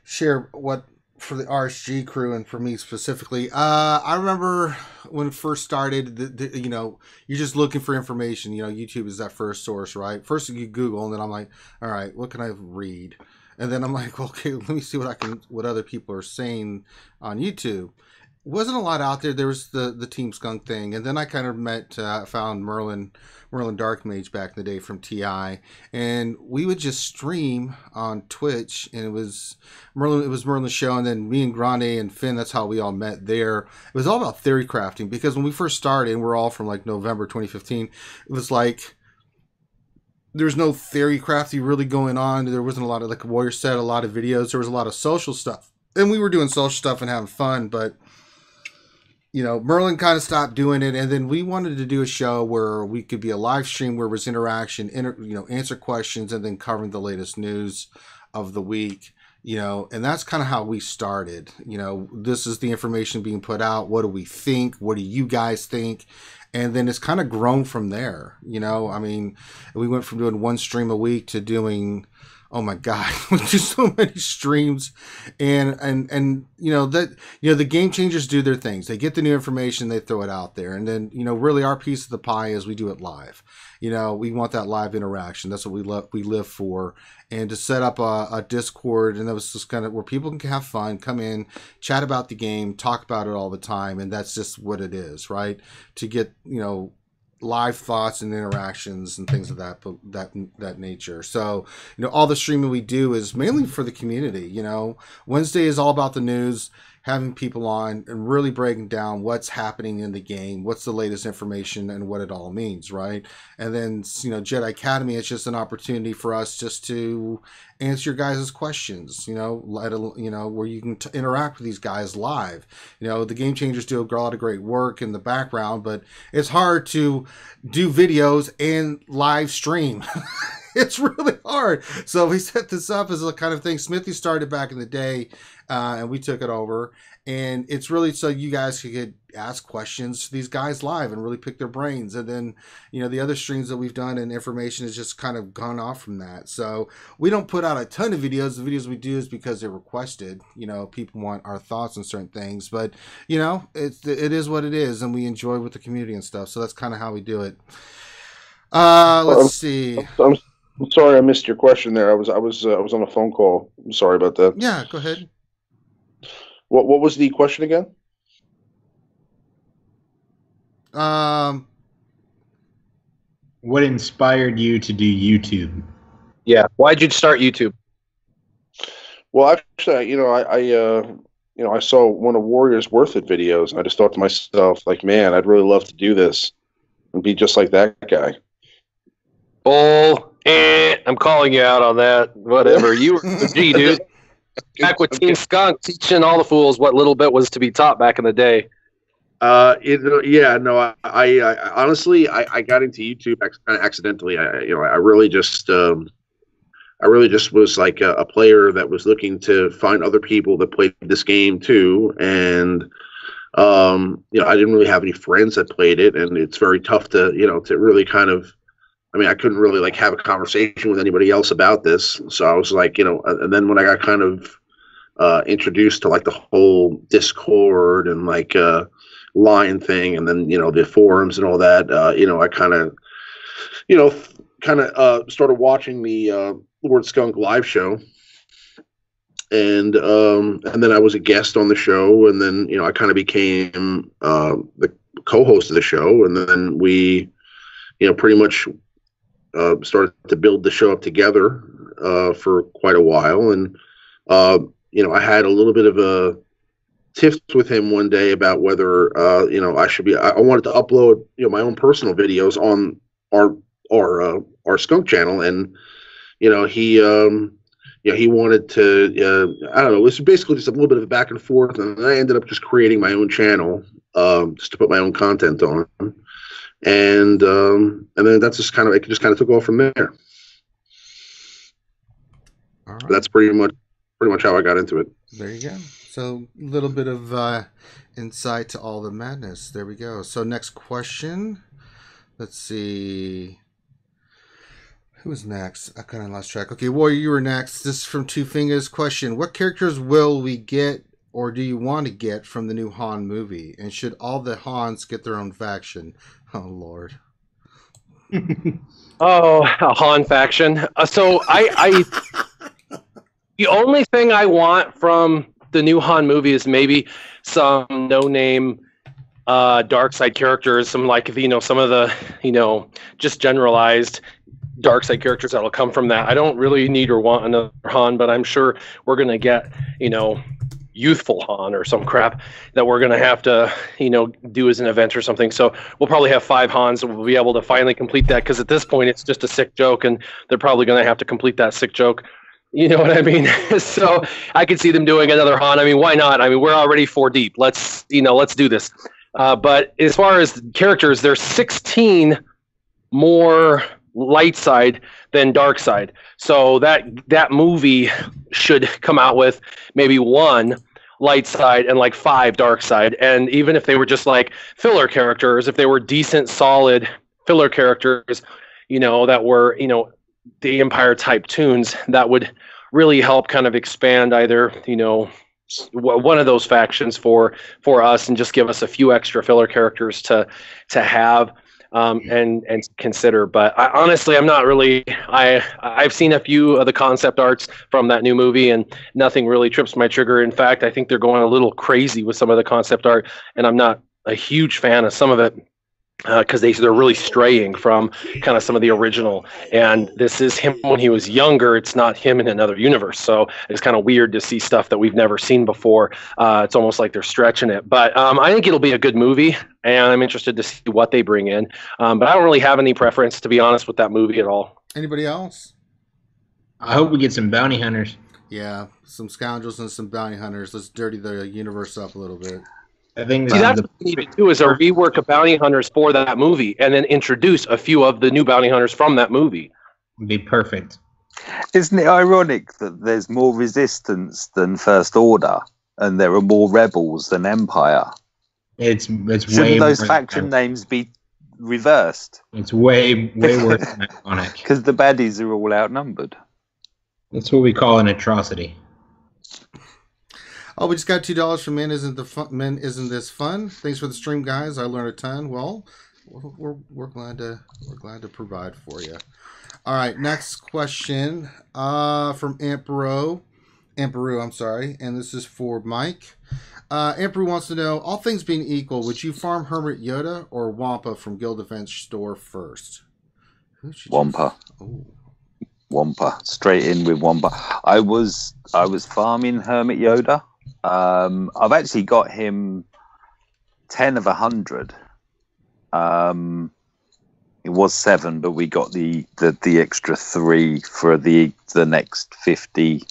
share what for the RSG crew and for me specifically. I remember when it first started, you know, you're just looking for information. You know, YouTube is that first source, right? First you Google, and then I'm like, all right, what can I read? And then I'm like, okay, let me see what other people are saying on YouTube. Wasn't a lot out there. There was the Team Skunk thing, and then I kind of found Merlin Darkmage back in the day from TI, and we would just stream on Twitch, and it was Merlin's show, and then me and Grande and Finn, that's how we all met there. It was all about theory crafting, because when we first started, and we're all from like November 2015, it was like there's no theory crafting really going on. There wasn't a lot of, like Warrior said, a lot of videos. There was a lot of social stuff, and we were doing social stuff and having fun, but you know, Merlin kind of stopped doing it, and then we wanted to do a show where we could be a live stream where it was interaction, you know, answer questions, and then covering the latest news of the week, you know, and that's kind of how we started. You know, this is the information being put out. What do we think? What do you guys think? And then it's kind of grown from there. You know, I mean, we went from doing one stream a week to doing, oh my God, just so many streams, and you know that, you know, the game changers do their things. They get the new information, they throw it out there, and then, you know, really our piece of the pie is we do it live. You know, we want that live interaction. That's what we live for. And to set up a Discord, and that was just kind of where people can have fun, come in, chat about the game, talk about it all the time, and that's just what it is, right? To get, you know, live thoughts and interactions and things of that nature. So, you know, all the streaming we do is mainly for the community. You know, Wednesday is all about the news, having people on and really breaking down what's happening in the game, what's the latest information, and what it all means, right? And then, you know, Jedi Academy, it's just an opportunity for us just to answer your guys' questions, you know, where you can interact with these guys live. You know, the Game Changers do a lot of great work in the background, but it's hard to do videos and live stream. It's really hard. So we set this up as a kind of thing Smithy started back in the day, and we took it over. And it's really so you guys could ask questions to these guys live and really pick their brains. And then, you know, the other streams that we've done and information has just kind of gone off from that. So we don't put out a ton of videos. The videos we do is because they're requested. You know, people want our thoughts on certain things. But, you know, it is what it is. And we enjoy with the community and stuff. So that's kind of how we do it. Let's see. I'm sorry I missed your question there. I was on a phone call. I'm sorry about that. Yeah, go ahead. What was the question again? What inspired you to do YouTube? Yeah, why'd you start YouTube? Well, actually, you know, I saw one of Warrior's Worth It videos, and I just thought to myself, like, man, I'd really love to do this and be just like that guy. I'm calling you out on that. Whatever. You were the G, dude. Back with Team Skunk, teaching all the fools what little bit was to be taught back in the day. I honestly got into YouTube kind of accidentally. I really just was like a player that was looking to find other people that played this game too, and I didn't really have any friends that played it, and it's very tough to really kind of I mean, I couldn't really like have a conversation with anybody else about this. So I was like, and then when I got kind of introduced to like the whole Discord and like line thing, and then the forums and all that, I kind of started watching the Lord Skunk live show, and then I was a guest on the show, and then I kind of became the co-host of the show, and then we pretty much started to build the show up together for quite a while, and I had a little bit of a tiff with him one day about whether I should be. I wanted to upload my own personal videos on our Skunk channel, and he wanted to. I don't know. It was basically just a little bit of a back and forth, and I ended up just creating my own channel just to put my own content on, and then that's just kind of it. Just kind of took off from there. All right. That's pretty much how I got into it. There you go. So a little bit of insight to all the madness. There we go. So next question. Let's see. Who's next? I kind of lost track. Okay, Warrior, you were next. This is from Two Fingers. Question: what characters will we get, or do you want to get from the new Han movie? And should all the Hans get their own faction? Oh Lord. Oh, a Han faction. So I the only thing I want from the new Han movie is maybe some no-name dark side characters, some like some of the just generalized dark side characters that'll come from that. I don't really need or want another Han, but I'm sure we're gonna get youthful Han or some crap that we're gonna have to do as an event or something. So we'll probably have 5 Hans, and we'll be able to finally complete that, because at this point it's just a sick joke, and they're probably gonna have to complete that sick joke. You know what I mean? So I could see them doing another Han. I mean, why not? I mean, we're already 4 deep. Let's do this. But as far as characters, there's 16 more light side than dark side. So that movie should come out with maybe 1 light side and like 5 dark side. And even if they were just like filler characters, if they were decent, solid filler characters, that were, the Empire type tunes, that would really help kind of expand either, one of those factions for us, and just give us a few extra filler characters to have and consider. But honestly, I'm not really. I've seen a few of the concept arts from that new movie, and nothing really trips my trigger. In fact, I think they're going a little crazy with some of the concept art, and I'm not a huge fan of some of it. Because they're really straying from kind of some of the original, and this is him when he was younger. It's not him in another universe, so it's kind of weird to see stuff that we've never seen before. It's almost like they're stretching it, but I think it'll be a good movie, and I'm interested to see what they bring in. But I don't really have any preference, to be honest, with that movie at all. Anybody else? I hope we get some bounty hunters. Yeah, some scoundrels and some bounty hunters. Let's dirty the universe up a little bit. I think that's what we need to do, is a rework of bounty hunters for that movie, and then introduce a few of the new bounty hunters from that movie. Would be perfect. Isn't it ironic that there's more resistance than First Order, and there are more rebels than Empire? It's Shouldn't way those more faction names be reversed? It's way worse than ironic. Because the baddies are all outnumbered. That's what we call an atrocity. Oh, we just got $2 from Men Isn't This Fun? Thanks for the stream, guys. I learned a ton. Well, we're glad to provide for you. All right, next question from Amperu, I'm sorry, and this is for Mike. Amperu wants to know, all things being equal, would you farm Hermit Yoda or Wampa from Guild Defense Store first? Wampa. Wampa, straight in with Wampa. I was farming Hermit Yoda. I've actually got him 10 of 100. It was 7, but we got the extra 3 for the next 50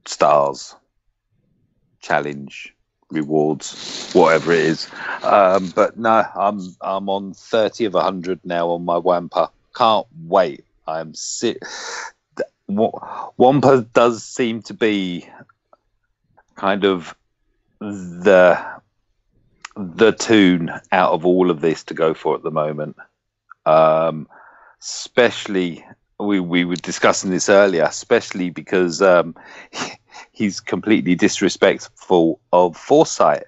stars challenge rewards, whatever it is. But no, I'm on 30 of 100 now on my Wampa. Can't wait. I'm sick. Wampa does seem to be kind of the the tune out of all of this to go for at the moment. Especially, we were discussing this earlier, especially because he's completely disrespectful of foresight.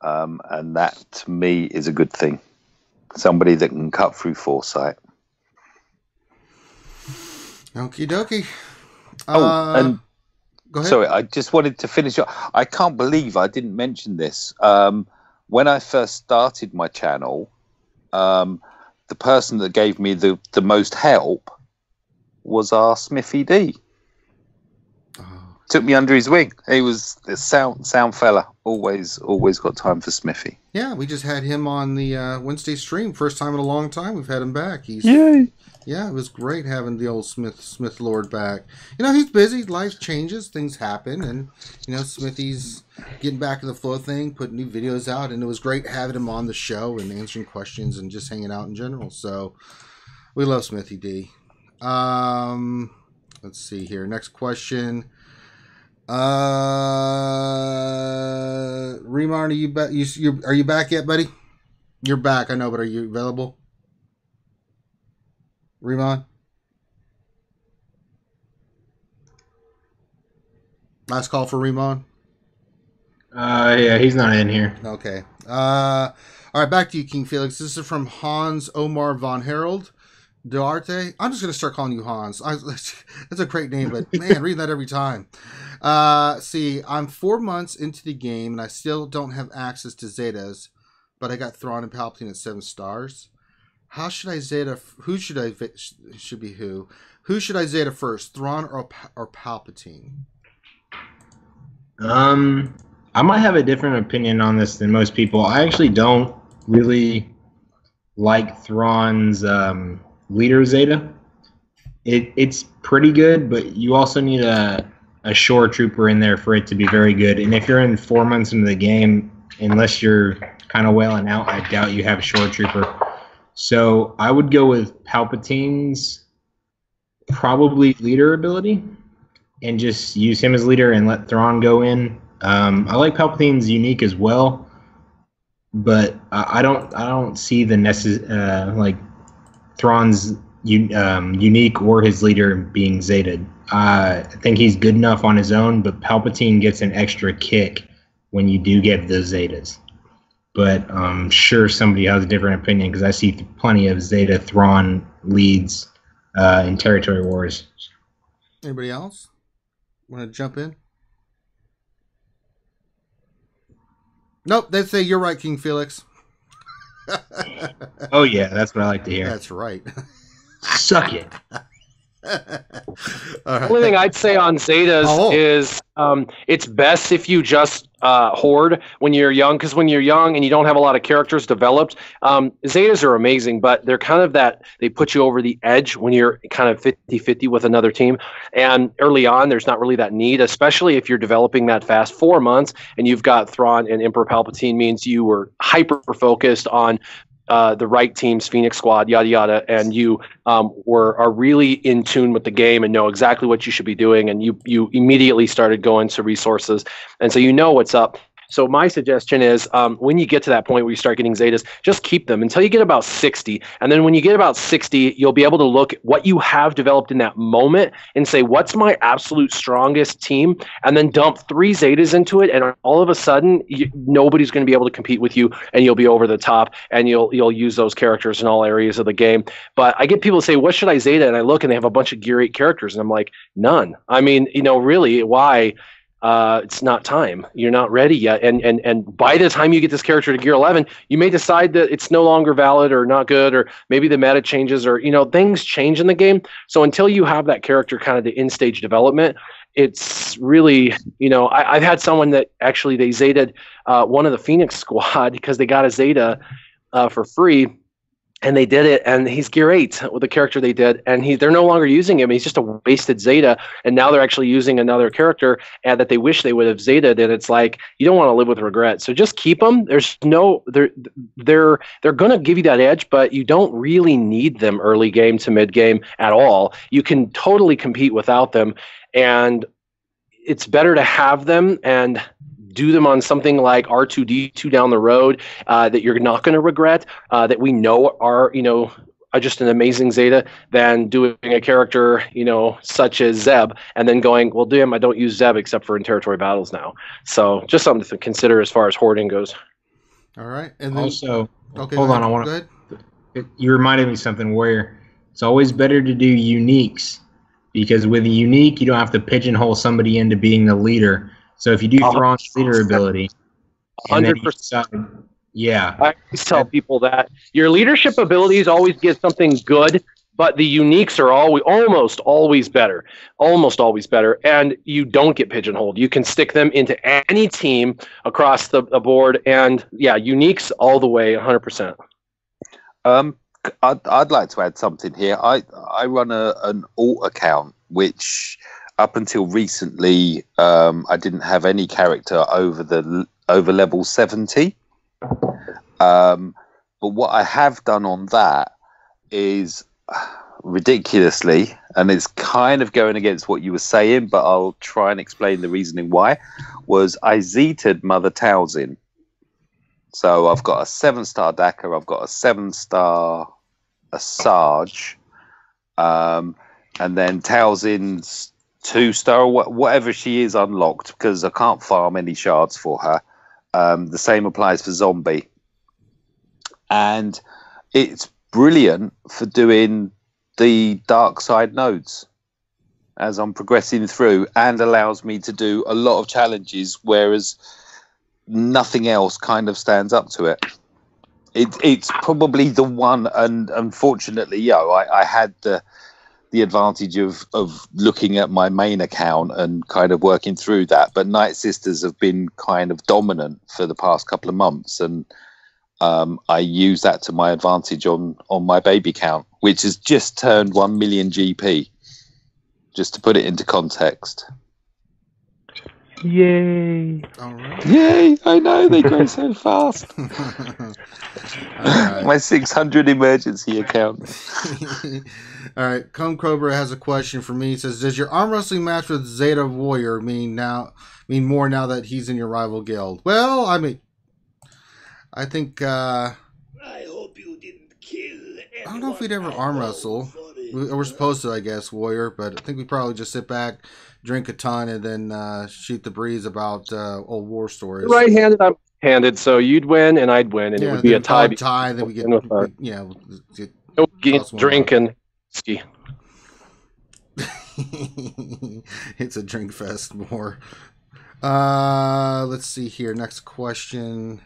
And that, to me, is a good thing. Somebody that can cut through foresight. Okie dokie. And go ahead. sorry, I just wanted to finish up. I can't believe I didn't mention this. When I first started my channel, the person that gave me the most help was our Smithy D. Took me under his wing. He was a sound fella. Always got time for Smithy. Yeah, we just had him on the Wednesday stream. First time in a long time we've had him back. Yay! Yeah, it was great having the old Smith Lord back. You know, he's busy. Life changes. Things happen. And, you know, Smithy's getting back in the flow thing, putting new videos out. And it was great having him on the show and answering questions and just hanging out in general. So, we love Smithy D. Let's see here. Next question. Remar, are you back? Are you back yet, buddy? You're back, I know, but are you available? Remon? Last call for Remon? Yeah, he's not in here. Okay. All right, back to you, King Felix. This is from Hans Omar von Harold Duarte. I'm just going to start calling you Hans. That's a great name, but man, reading that every time. See, I'm 4 months into the game, and I still don't have access to Zetas, but I got Thrawn and Palpatine at 7 stars. How should I Zeta? Who should I? Should be who? Who should I Zeta first, Thrawn or Palpatine? I might have a different opinion on this than most people. I actually don't really like Thrawn's leader Zeta. It's pretty good, but you also need a shore trooper in there for it to be very good. And if you're in 4 months into the game, unless you're kind of wailing out, I doubt you have a shore trooper. So I would go with Palpatine's probably leader ability and just use him as leader and let Thrawn go in. I like Palpatine's unique as well, but I don't see the like Thrawn's unique or his leader being Zeta. I think he's good enough on his own, but Palpatine gets an extra kick when you do get the Zetas. But I'm sure somebody has a different opinion because I see plenty of Zeta Thrawn leads in territory wars. Anybody else want to jump in? Nope, they'd say you're right, King Felix. Oh yeah, that's what I like to hear. That's right. Suck it. Right. The only thing I'd say on Zetas is it's best if you just hoard when you're young, because when you're young and you don't have a lot of characters developed, Zetas are amazing, but they're kind of they put you over the edge when you're kind of 50-50 with another team. And early on, there's not really that need, especially if you're developing that fast. 4 months and you've got Thrawn and Emperor Palpatine means you were hyper-focused on the right team's Phoenix Squad, yada yada, and you are really in tune with the game and know exactly what you should be doing, and you immediately started going to resources, and so you know what's up. So my suggestion is when you get to that point where you start getting Zetas, just keep them until you get about 60. And then when you get about 60, you'll be able to look at what you have developed in that moment and say, what's my absolute strongest team? And then dump 3 Zetas into it. And all of a sudden, nobody's going to be able to compete with you, and you'll be over the top, and you'll use those characters in all areas of the game. But I get people to say, what should I Zeta? And I look and they have a bunch of Gear 8 characters. And I'm like, none. I mean, really, why? It's not time. You're not ready yet. And by the time you get this character to Gear 11, you may decide that it's no longer valid or not good, or maybe the meta changes, or, things change in the game. So until you have that character kind of the in-stage development, it's really, I've had someone that actually they Zeta'd one of the Phoenix Squad because they got a Zeta for free. And they did it, and he's Gear 8 with the character they did, and they're no longer using him. He's just a wasted Zeta, and now they're actually using another character and that they wish they would have Zeta'd, and it's like, you don't want to live with regret. So just keep them. There's they're going to give you that edge, but you don't really need them early game to mid game at all. You can totally compete without them, and it's better to have them and do them on something like R2D2 down the road that you're not going to regret, that we know are, are just an amazing Zeta, than doing a character, such as Zeb, and then going, well, damn, I don't use Zeb except for in territory battles now. So just something to consider as far as hoarding goes. All right. And then, also, okay, hold on, I want to. You reminded me of something, Warrior. It's always better to do uniques, because with a unique, you don't have to pigeonhole somebody into being the leader. So if you do Thrawn's leader ability, 100%. Yeah. I always tell people that your leadership abilities always get something good, but the uniques are almost always better. Almost always better. And you don't get pigeonholed. You can stick them into any team across the board. And yeah, uniques all the way, 100%. I'd like to add something here. I run an alt account, which up until recently, I didn't have any character over level 70. But what I have done on that is ridiculously, and it's kind of going against what you were saying, but I'll try and explain the reasoning why, was I Zeta'd Mother Talzin. So I've got a 7-star Dakka, I've got a 7-star Asajj, and then Talzin's 2-star, whatever she is, unlocked, because I can't farm any shards for her. The same applies for Zombie. And it's brilliant for doing the dark side nodes as I'm progressing through, and allows me to do a lot of challenges, whereas nothing else kind of stands up to it. It's probably the one, and unfortunately, I had the advantage of looking at my main account and kind of working through that. But Nightsisters have been kind of dominant for the past couple of months, and I use that to my advantage on my baby count, which has just turned 1 million GP, just to put it into context. Yay! All right. Yay! I know, they grow so fast. Right. My 600 emergency account. All right, Come Cobra has a question for me. He says, does your arm wrestling match with Zeta Warrior mean more now that he's in your rival guild? Well, I think I hope you didn't kill anyone. I don't know if we'd ever arm wrestle. We're supposed to, I guess, Warrior, but I think we probably just sit back, drink a ton, and then shoot the breeze about old war stories. Right-handed, I'm handed, so you'd win and I'd win, and it would be a tie. Then we get drink and ski. It's a drink fest more. Let's see here. Next question.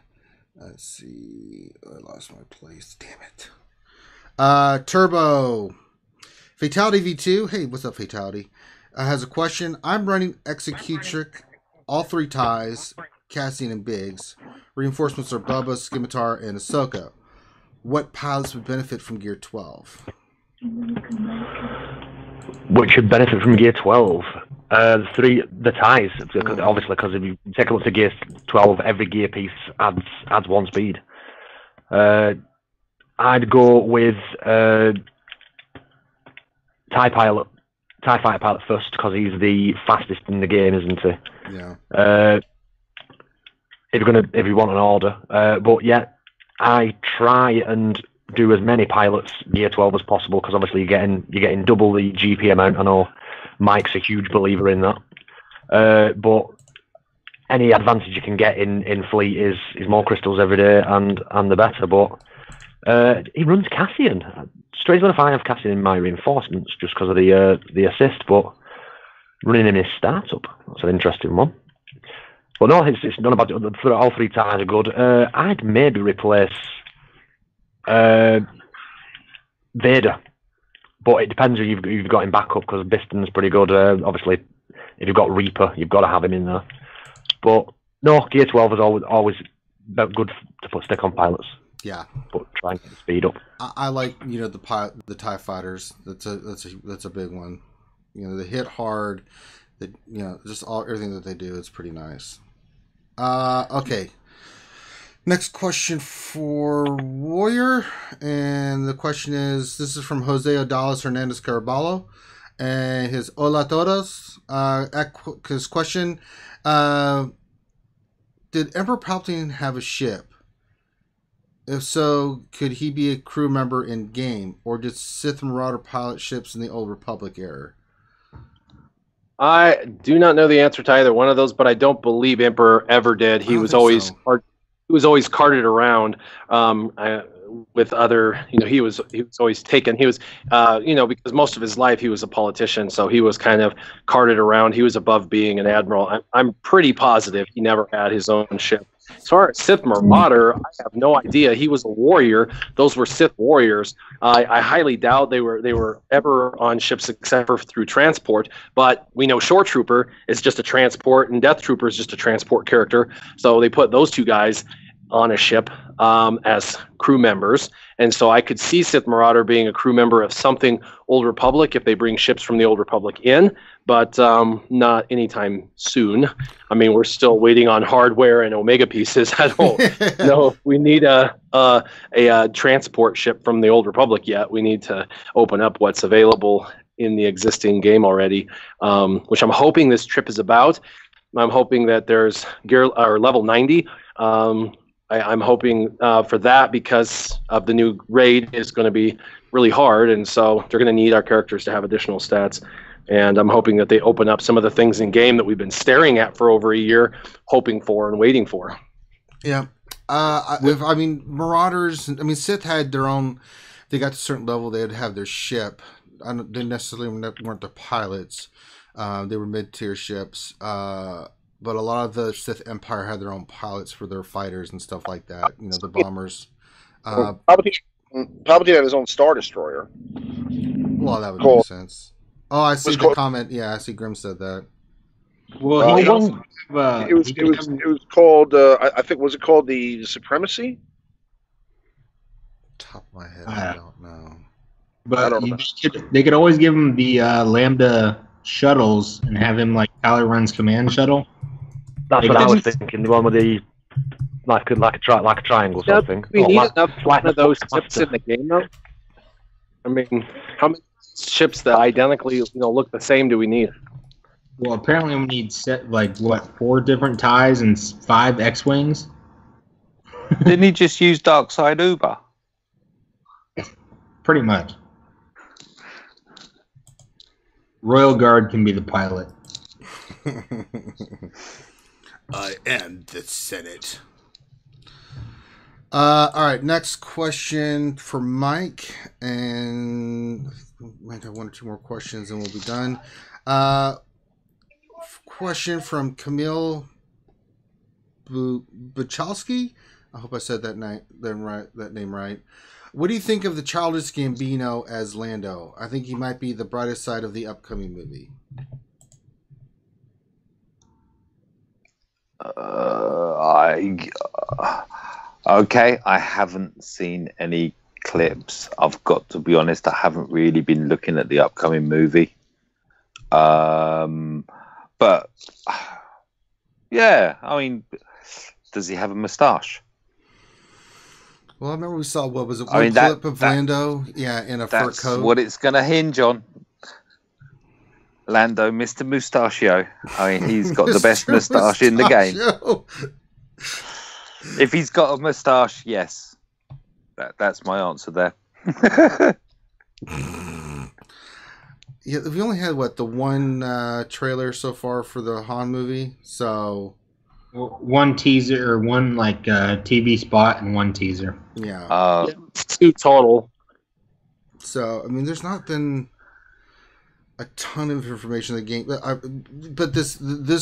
Let's see. I lost my place. Damn it. Turbo. Fatality V2. Hey, what's up, Fatality? Has a question. I'm running Executric, all 3 ties, Cassian and Biggs. Reinforcements are Bubba, Scimitar, and Ahsoka. What pilots would benefit from Gear 12? Which should benefit from Gear 12? The ties, obviously, because if you take a look at Gear 12, every gear piece adds 1 speed. I'd go with TIE Fighter Pilot first, because he's the fastest in the game, isn't he? Yeah. If you want an order, but yeah, I try and do as many pilots Gear 12 as possible, because obviously you're getting double the GP amount. I know Mike's a huge believer in that, but any advantage you can get in fleet is more crystals every day, and the better. But he runs Cassian. Strangely enough, I have Cassian in my reinforcements just because of the assist, but running him in his startup, that's an interesting one. But no, it's not about it. All 3 ties are good. I'd maybe replace Vader, but it depends who you've got in backup, because Biston's pretty good. Obviously, if you've got Reaper, you've got to have him in there. But no, Gear 12 is always good to put stick on pilots. Yeah, but try and get the speed up. I like the TIE fighters. That's a big one. They hit hard. Just everything that they do is pretty nice. Okay. Next question for Warrior, and the question is, this is from Jose Odalis Hernandez Caraballo, and his Hola Todos. His question, did Emperor Palpatine have a ship? If so, could he be a crew member in game, or did Sith Marauder pilot ships in the Old Republic era? I do not know the answer to either one of those, but I don't believe Emperor ever did. He was always carted around with other. He was always taken. He was because most of his life he was a politician, so he was kind of carted around. He was above being an admiral. I'm pretty positive he never had his own ship. As far as Sith Marauder, I have no idea. He was a warrior. Those were Sith warriors. I highly doubt they were ever on ships except for through transport. But we know Shore Trooper is just a transport, and Death Trooper is just a transport character. So they put those two guys on a ship as crew members. And so I could see Sith Marauder being a crew member of something Old Republic if they bring ships from the Old Republic in, but not anytime soon. I mean, we're still waiting on hardware and Omega pieces. I don't know if we need a transport ship from the Old Republic yet. We need to open up what's available in the existing game already, which I'm hoping this trip is about. I'm hoping that there's level 90. I'm hoping for that because of the new raid is going to be really hard, and so they're going to need our characters to have additional stats. And I'm hoping that they open up some of the things in game that we've been staring at for over a year, hoping for and waiting for. Yeah. Marauders, Sith had their own, they got to a certain level, they'd have their ship. They necessarily weren't the pilots. They were mid-tier ships. But a lot of the Sith Empire had their own pilots for their fighters and stuff like that. The bombers. Palpatine had his own Star Destroyer. Well, that would make sense. Oh, I see the comment. Yeah, I see Grim said that. Well, it was called. I think was it called the Supremacy? Top of my head, I don't know. But they could always give him the Lambda shuttles and have him like Kylo Ren's command shuttle. That's what I was thinking. The one with the like a triangle sort of thing. We need enough of those ships in the game, though. I mean, how many ships that identically look the same do we need? Well, apparently we need 4 different TIEs and 5 X-wings. Didn't he just use Dark Side Uber? Pretty much. Royal Guard can be the pilot. I am the Senate. All right, next question for Mike, and we might have 1 or 2 more questions, and we'll be done. Question from Camille Buchalski. I hope I said that name right. What do you think of the childish Gambino as Lando? I think he might be the brightest side of the upcoming movie. Okay, I haven't seen any clips. I've got to be honest, I haven't really been looking at the upcoming movie. But yeah, I mean, does he have a moustache? Well, I remember we saw, what was it, one clip of Lando, in a fur coat. That's what it's going to hinge on. Lando, Mr. Mustachio. I mean, he's got the best moustache in the game. If he's got a moustache, yes. That's my answer there. Yeah, we only had, the one trailer so far for the Han movie, so... One teaser, or one TV spot and one teaser. Yeah. 2 total. So, I mean, there's not been a ton of information in the game, but this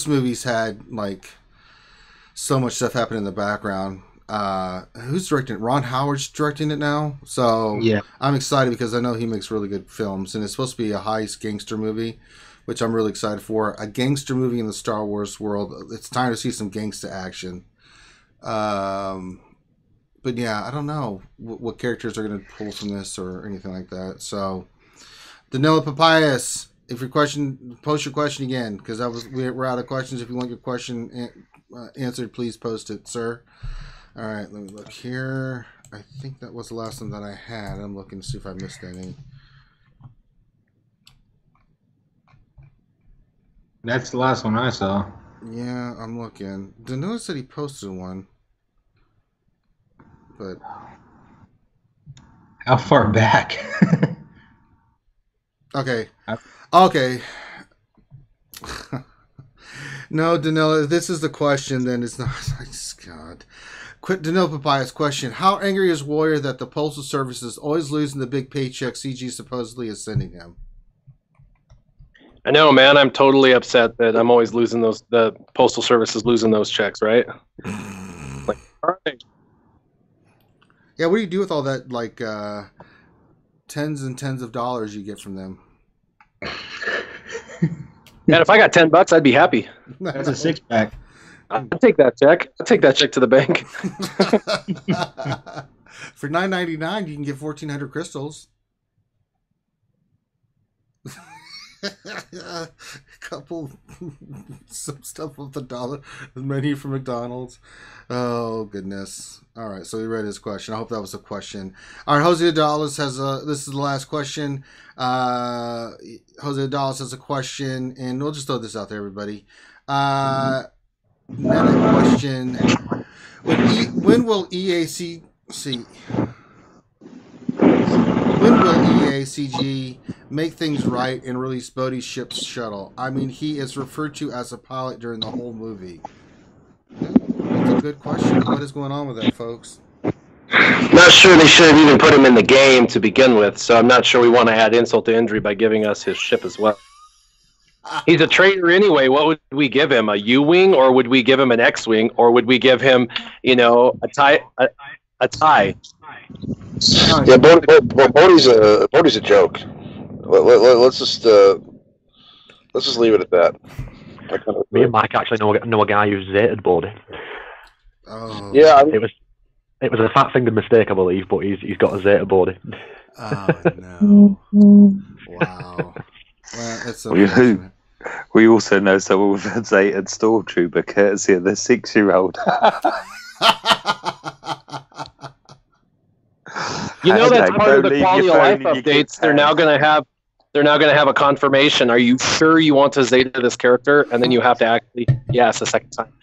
movie's had so much stuff happen in the background. Who's directing it? Ron Howard's directing it now, so yeah, I'm excited because I know he makes really good films, and it's supposed to be a heist gangster movie, which I'm really excited for. A gangster movie in the Star Wars world. It's time to see some gangsta action. But yeah, I don't know what characters are going to pull from this or anything like that. So, Danilo Papayas, if your question, post your question again, because we're out of questions. If you want your question answered, please post it, sir. All right, let me look here. I think that was the last one that I had. I'm looking to see if I missed any. That's the last one I saw. Yeah, I'm looking. Danilo said he posted one. But How far back? okay. Okay. No, Danilo, if this is the question, then it's not. God. Danilo Papayas question. How angry is Warrior that the Postal Service is always losing the big paycheck CG supposedly is sending him? I know, man. I'm totally upset that I'm always losing those. The Postal Service is losing those checks, right? Like, all right. Yeah, what do you do with all that, like, tens and tens of dollars you get from them? And if I got $10, I'd be happy. That's a 6-pack. I'd take that check. I'd take that check to the bank. For $9.99, you can get 1,400 crystals. Some stuff with $1 menu from McDonald's. Oh goodness! All right, so we read his question. I hope that was a question. All right, Jose Adalis has this is the last question. Jose Adalis has a question, and we'll just throw this out there, everybody. Another question: When will EACG make things right and release Bodhi's ship's shuttle? I mean, he is referred to as a pilot during the whole movie. That's a good question. What is going on with that, folks? Not sure they should have even put him in the game to begin with, so I'm not sure we want to add insult to injury by giving us his ship as well. He's a traitor anyway. What would we give him? A U-wing, or would we give him an X-wing, or would we give him, a tie? Yeah, Bodhi's a joke. Let's just leave it at that. Me and Mike actually know a guy who's Zeta Bodhi. Oh. Yeah, It was a fat-fingered mistake, I believe, but he's got a Zeta Bodhi. Oh no! Wow. Well, that's we also know someone with a Zeta Stormtrooper, courtesy of the 6-year-old. That's part of the quality of life updates. They're now going to have a confirmation. Are you sure you want to Zeta this character? And then you have to actually yes a second time,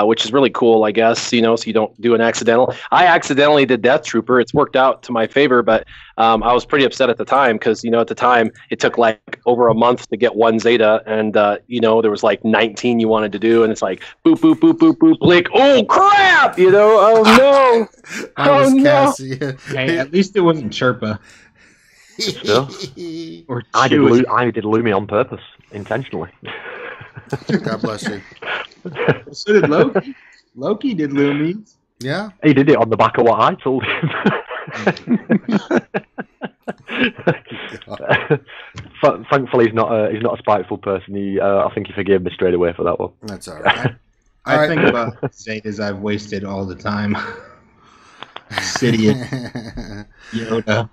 which is really cool, I guess. So you don't do an accidental. I accidentally did Death Trooper. It's worked out to my favor, but I was pretty upset at the time because at the time it took like over a month to get one Zeta, and there was like 19 you wanted to do, and it's like boop boop boop boop boop, like oh crap, oh no, oh no. Hey, at least it wasn't Chirpa. Or I did Lumi on purpose, intentionally. God bless you. So did Loki. Loki did Lumi. Yeah, he did it on the back of what I told him. Thankfully, he's not a spiteful person. I think he forgave me straight away for that one. That's all right. I think about Zetas I've wasted all the time. Sidious, Yoda.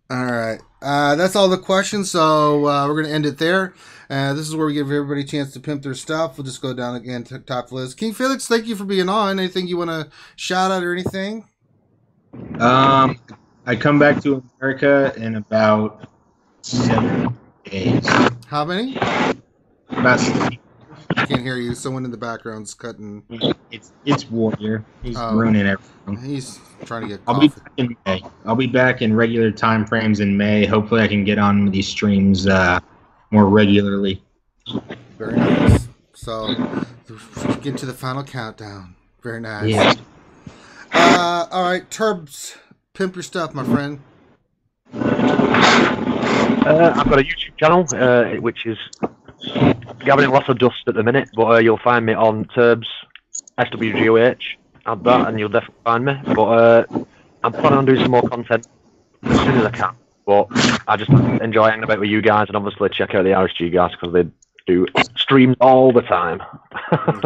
All right. That's all the questions, so we're going to end it there. This is where we give everybody a chance to pimp their stuff. We'll just go down again to top list. King Felix, thank you for being on. Anything you want to shout out or anything? I come back to America in about 7 days. How many? About 60. I can't hear you. Someone in the background's cutting. It's Warrior. He's ruining everything. He's trying to get I'll be back in May. I'll be back in regular time frames in May. Hopefully I can get on with these streams more regularly. Very nice. So get to the final countdown. Very nice. Yeah. All right, Turbs, pimp your stuff, my friend. I've got a YouTube channel, which is gathering lots of dust at the minute, but you'll find me on Turbs, SWGOH. Add that, and you'll definitely find me. But I'm planning on doing some more content as soon as I can. But I just enjoy hanging about with you guys, and obviously check out the RSG guys because they do streams all the time.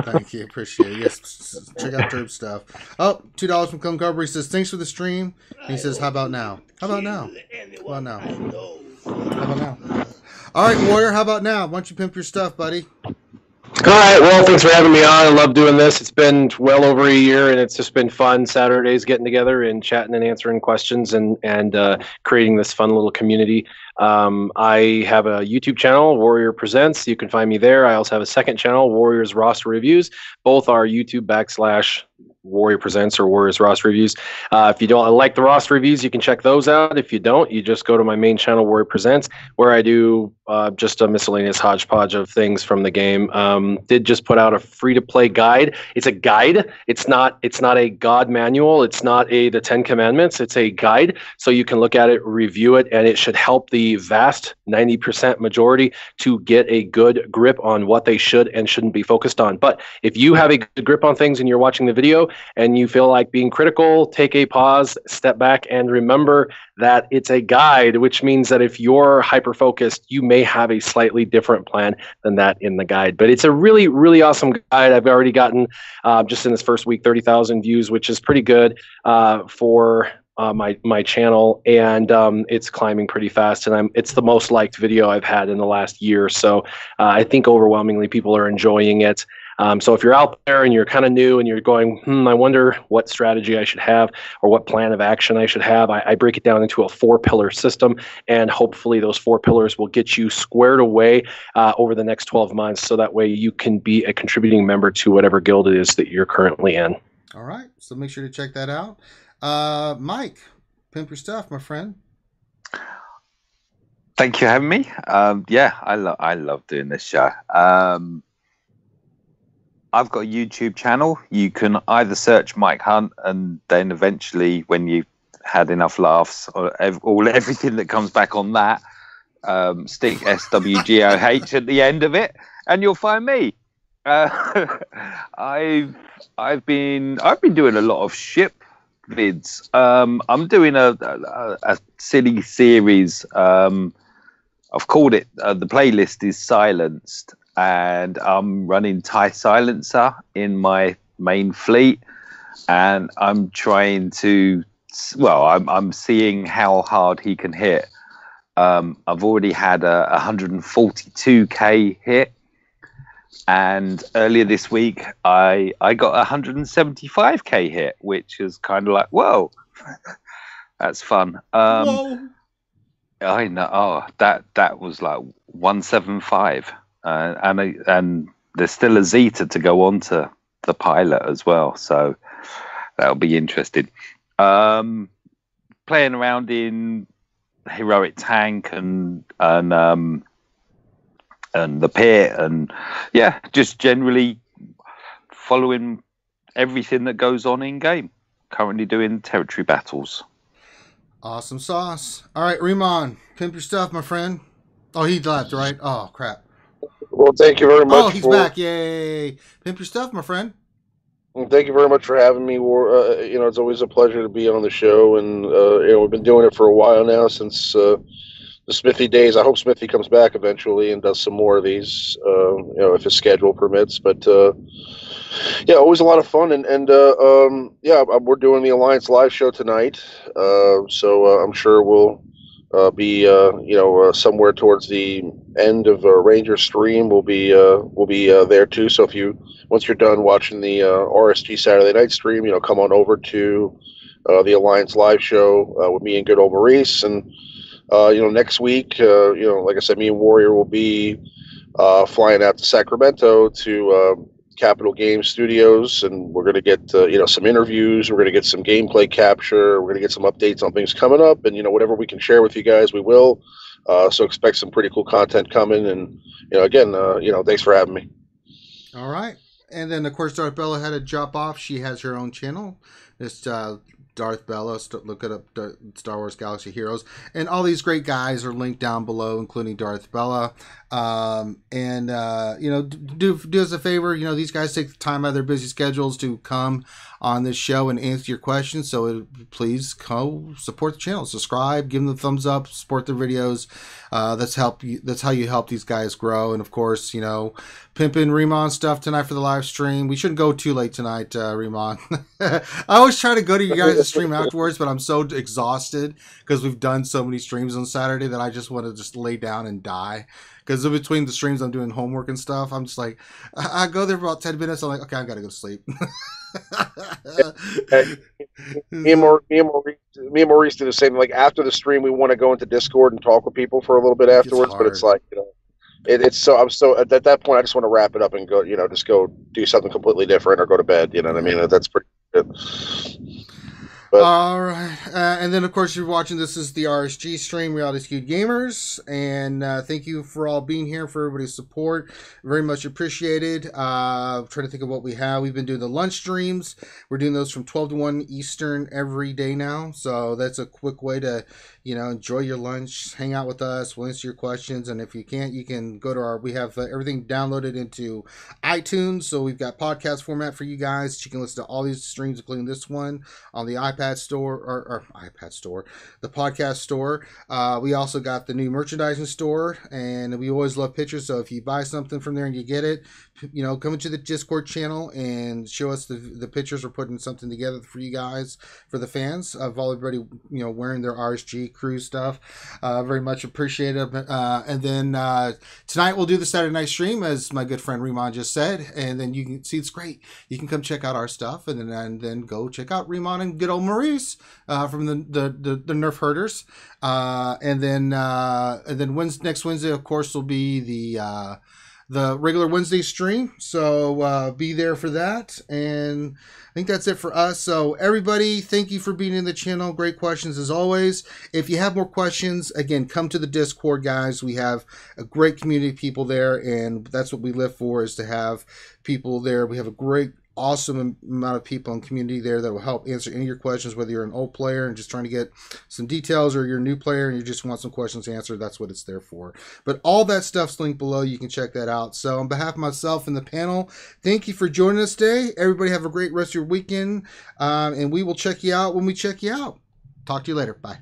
Thank you, appreciate it. Yes, check out Turb's stuff. Oh, $2 from Come Cover. He says thanks for the stream. And he says, how about now? How about now? How about now? How about now? All right, Warrior, how about now? Why don't you pimp your stuff, buddy? All right. Well, thanks for having me on. I love doing this. It's been well over a year, and it's just been fun Saturdays getting together and chatting and answering questions and creating this fun little community. I have a YouTube channel, Warrior Presents. You can find me there. I also have a second channel, Warriors Roster Reviews. Both are YouTube / Warrior Presents or Warriors Roster Reviews. If you don't like the roster reviews, you can check those out. If you don't, you just go to my main channel, Warrior Presents, where I do just a miscellaneous hodgepodge of things from the game. Did just put out a free-to-play guide. It's a guide. It's not a God manual. It's not the 10 Commandments. It's a guide, so you can look at it, review it, and it should help the vast 90% majority to get a good grip on what they should and shouldn't be focused on. But if you have a good grip on things and you're watching the video and you feel like being critical, take a pause, step back, and remember that it's a guide, which means that if you're hyper-focused, you may have a slightly different plan than that in the guide. But it's a really, really awesome guide. I've already gotten, just in this first week, 30,000 views, which is pretty good for my channel, and it's climbing pretty fast, and it's the most liked video I've had in the last year. So I think overwhelmingly people are enjoying it. So if you're out there and you're kind of new and you're going, I wonder what strategy I should have or what plan of action I should have, I break it down into a 4-pillar system, and hopefully those 4 pillars will get you squared away over the next 12 months, so that way you can be a contributing member to whatever guild it is that you're currently in. All right, so make sure to check that out. Mike, pimp your stuff, my friend. Thank you for having me. Yeah, I love doing this show. I've got a YouTube channel. You can either search Mike Hunt, and then eventually, when you've had enough laughs, or everything that comes back on that, stick SWGOH at the end of it, and you'll find me. I've been doing a lot of ship vids. I'm doing a silly series. I've called it the playlist is Silenced, and I'm running TIE Silencer in my main fleet, and I'm trying to, I'm seeing how hard he can hit. I've already had a 142k hit, and earlier this week I got a 175k hit, which is kind of like, whoa, that's fun. Whoa. I know. Oh, that was like 175. And there's still a Zeta to go on to the pilot as well, so that'll be interesting. Playing around in heroic tank and the pit, and yeah, just generally following everything that goes on in game. Currently doing territory battles. Awesome sauce. All right, Riemann, pimp your stuff, my friend. Oh, he left, right? Oh, crap. Well, thank you very much. Oh, he's back. Yay. Pimp your stuff, my friend. Well, thank you very much for having me. It's always a pleasure to be on the show, and we've been doing it for a while now, since the Smithy days. I hope Smithy comes back eventually and does some more of these, if his schedule permits. But yeah, always a lot of fun, and we're doing the Alliance live show tonight, so I'm sure we'll be somewhere towards the end of Ranger stream. We'll be there too. So once you're done watching the RSG Saturday night stream, come on over to the Alliance live show with me and good old Maurice. And next week, like I said, me and Warrior will be flying out to Sacramento to Capital Games Studios, and we're going to get some interviews. We're going to get some gameplay capture. We're going to get some updates on things coming up, and whatever we can share with you guys, we will. So expect some pretty cool content coming. And again, thanks for having me. All right, and then of course Darth Bella had to drop off. She has her own channel. It's Darth Bella. Look it up, Star Wars Galaxy Heroes, and all these great guys are linked down below, including Darth Bella. Do us a favor. These guys take the time out of their busy schedules to come on this show and answer your questions. So please go support the channel, subscribe, give them the thumbs up, support their videos. That's how you help these guys grow. And of course, pimping Riemann stuff tonight for the live stream. We shouldn't go too late tonight, Riemann. I always try to go to you guys' stream afterwards, but I'm so exhausted because we've done so many streams on Saturday that I just want to just lay down and die. because in between the streams I'm doing homework and stuff. I'm just like, I go there for about 10 minutes. I'm like, okay, I gotta go to sleep. Me and Maurice do the same. Like after the stream, we want to go into Discord and talk with people for a little bit afterwards. But it's like, it's so I'm so at that point I just want to wrap it up and go, just go do something completely different or go to bed. You know what I mean? That's pretty good. But, all right, and then of course you're watching. This is the RSG stream, Reality Skewed Gamers, and thank you for all being here, for everybody's support. Very much appreciated. Trying to think of what we have. We've been doing the lunch streams. We're doing those from 12 to 1 Eastern every day now, so that's a quick way to enjoy your lunch, hang out with us. We'll answer your questions, and if you can't, you can go to we have everything downloaded into iTunes, so we've got podcast format for you guys. You can listen to all these streams, including this one, on the iPad store or iPad store, the podcast store. We also got the new merchandising store, and we always love pictures, so if you buy something from there and you get it, come into the Discord channel and show us the pictures. We're putting something together for you guys, for the fans of all everybody wearing their RSG crew stuff. Very much appreciated. And then tonight we'll do the Saturday night stream, as my good friend Reman just said, and then you can see it's great. You can come check out our stuff, and then go check out Reman and good old Maurice from the Nerf Herders. And then next Wednesday, of course, will be the regular Wednesday stream, so be there for that. And I think that's it for us. So everybody, thank you for being in the channel. Great questions as always. If you have more questions, again, come to the Discord, guys. We have a great community of people there, and that's what we live for, is to have people there. We have a great, awesome amount of people and community there that will help answer any of your questions, whether you're an old player and just trying to get some details, or you're a new player and you just want some questions answered. That's what it's there for. But all that stuff's linked below. You can check that out. So on behalf of myself and the panel, thank you for joining us today. Everybody have a great rest of your weekend, and we will check you out when we check you out. Talk to you later. Bye.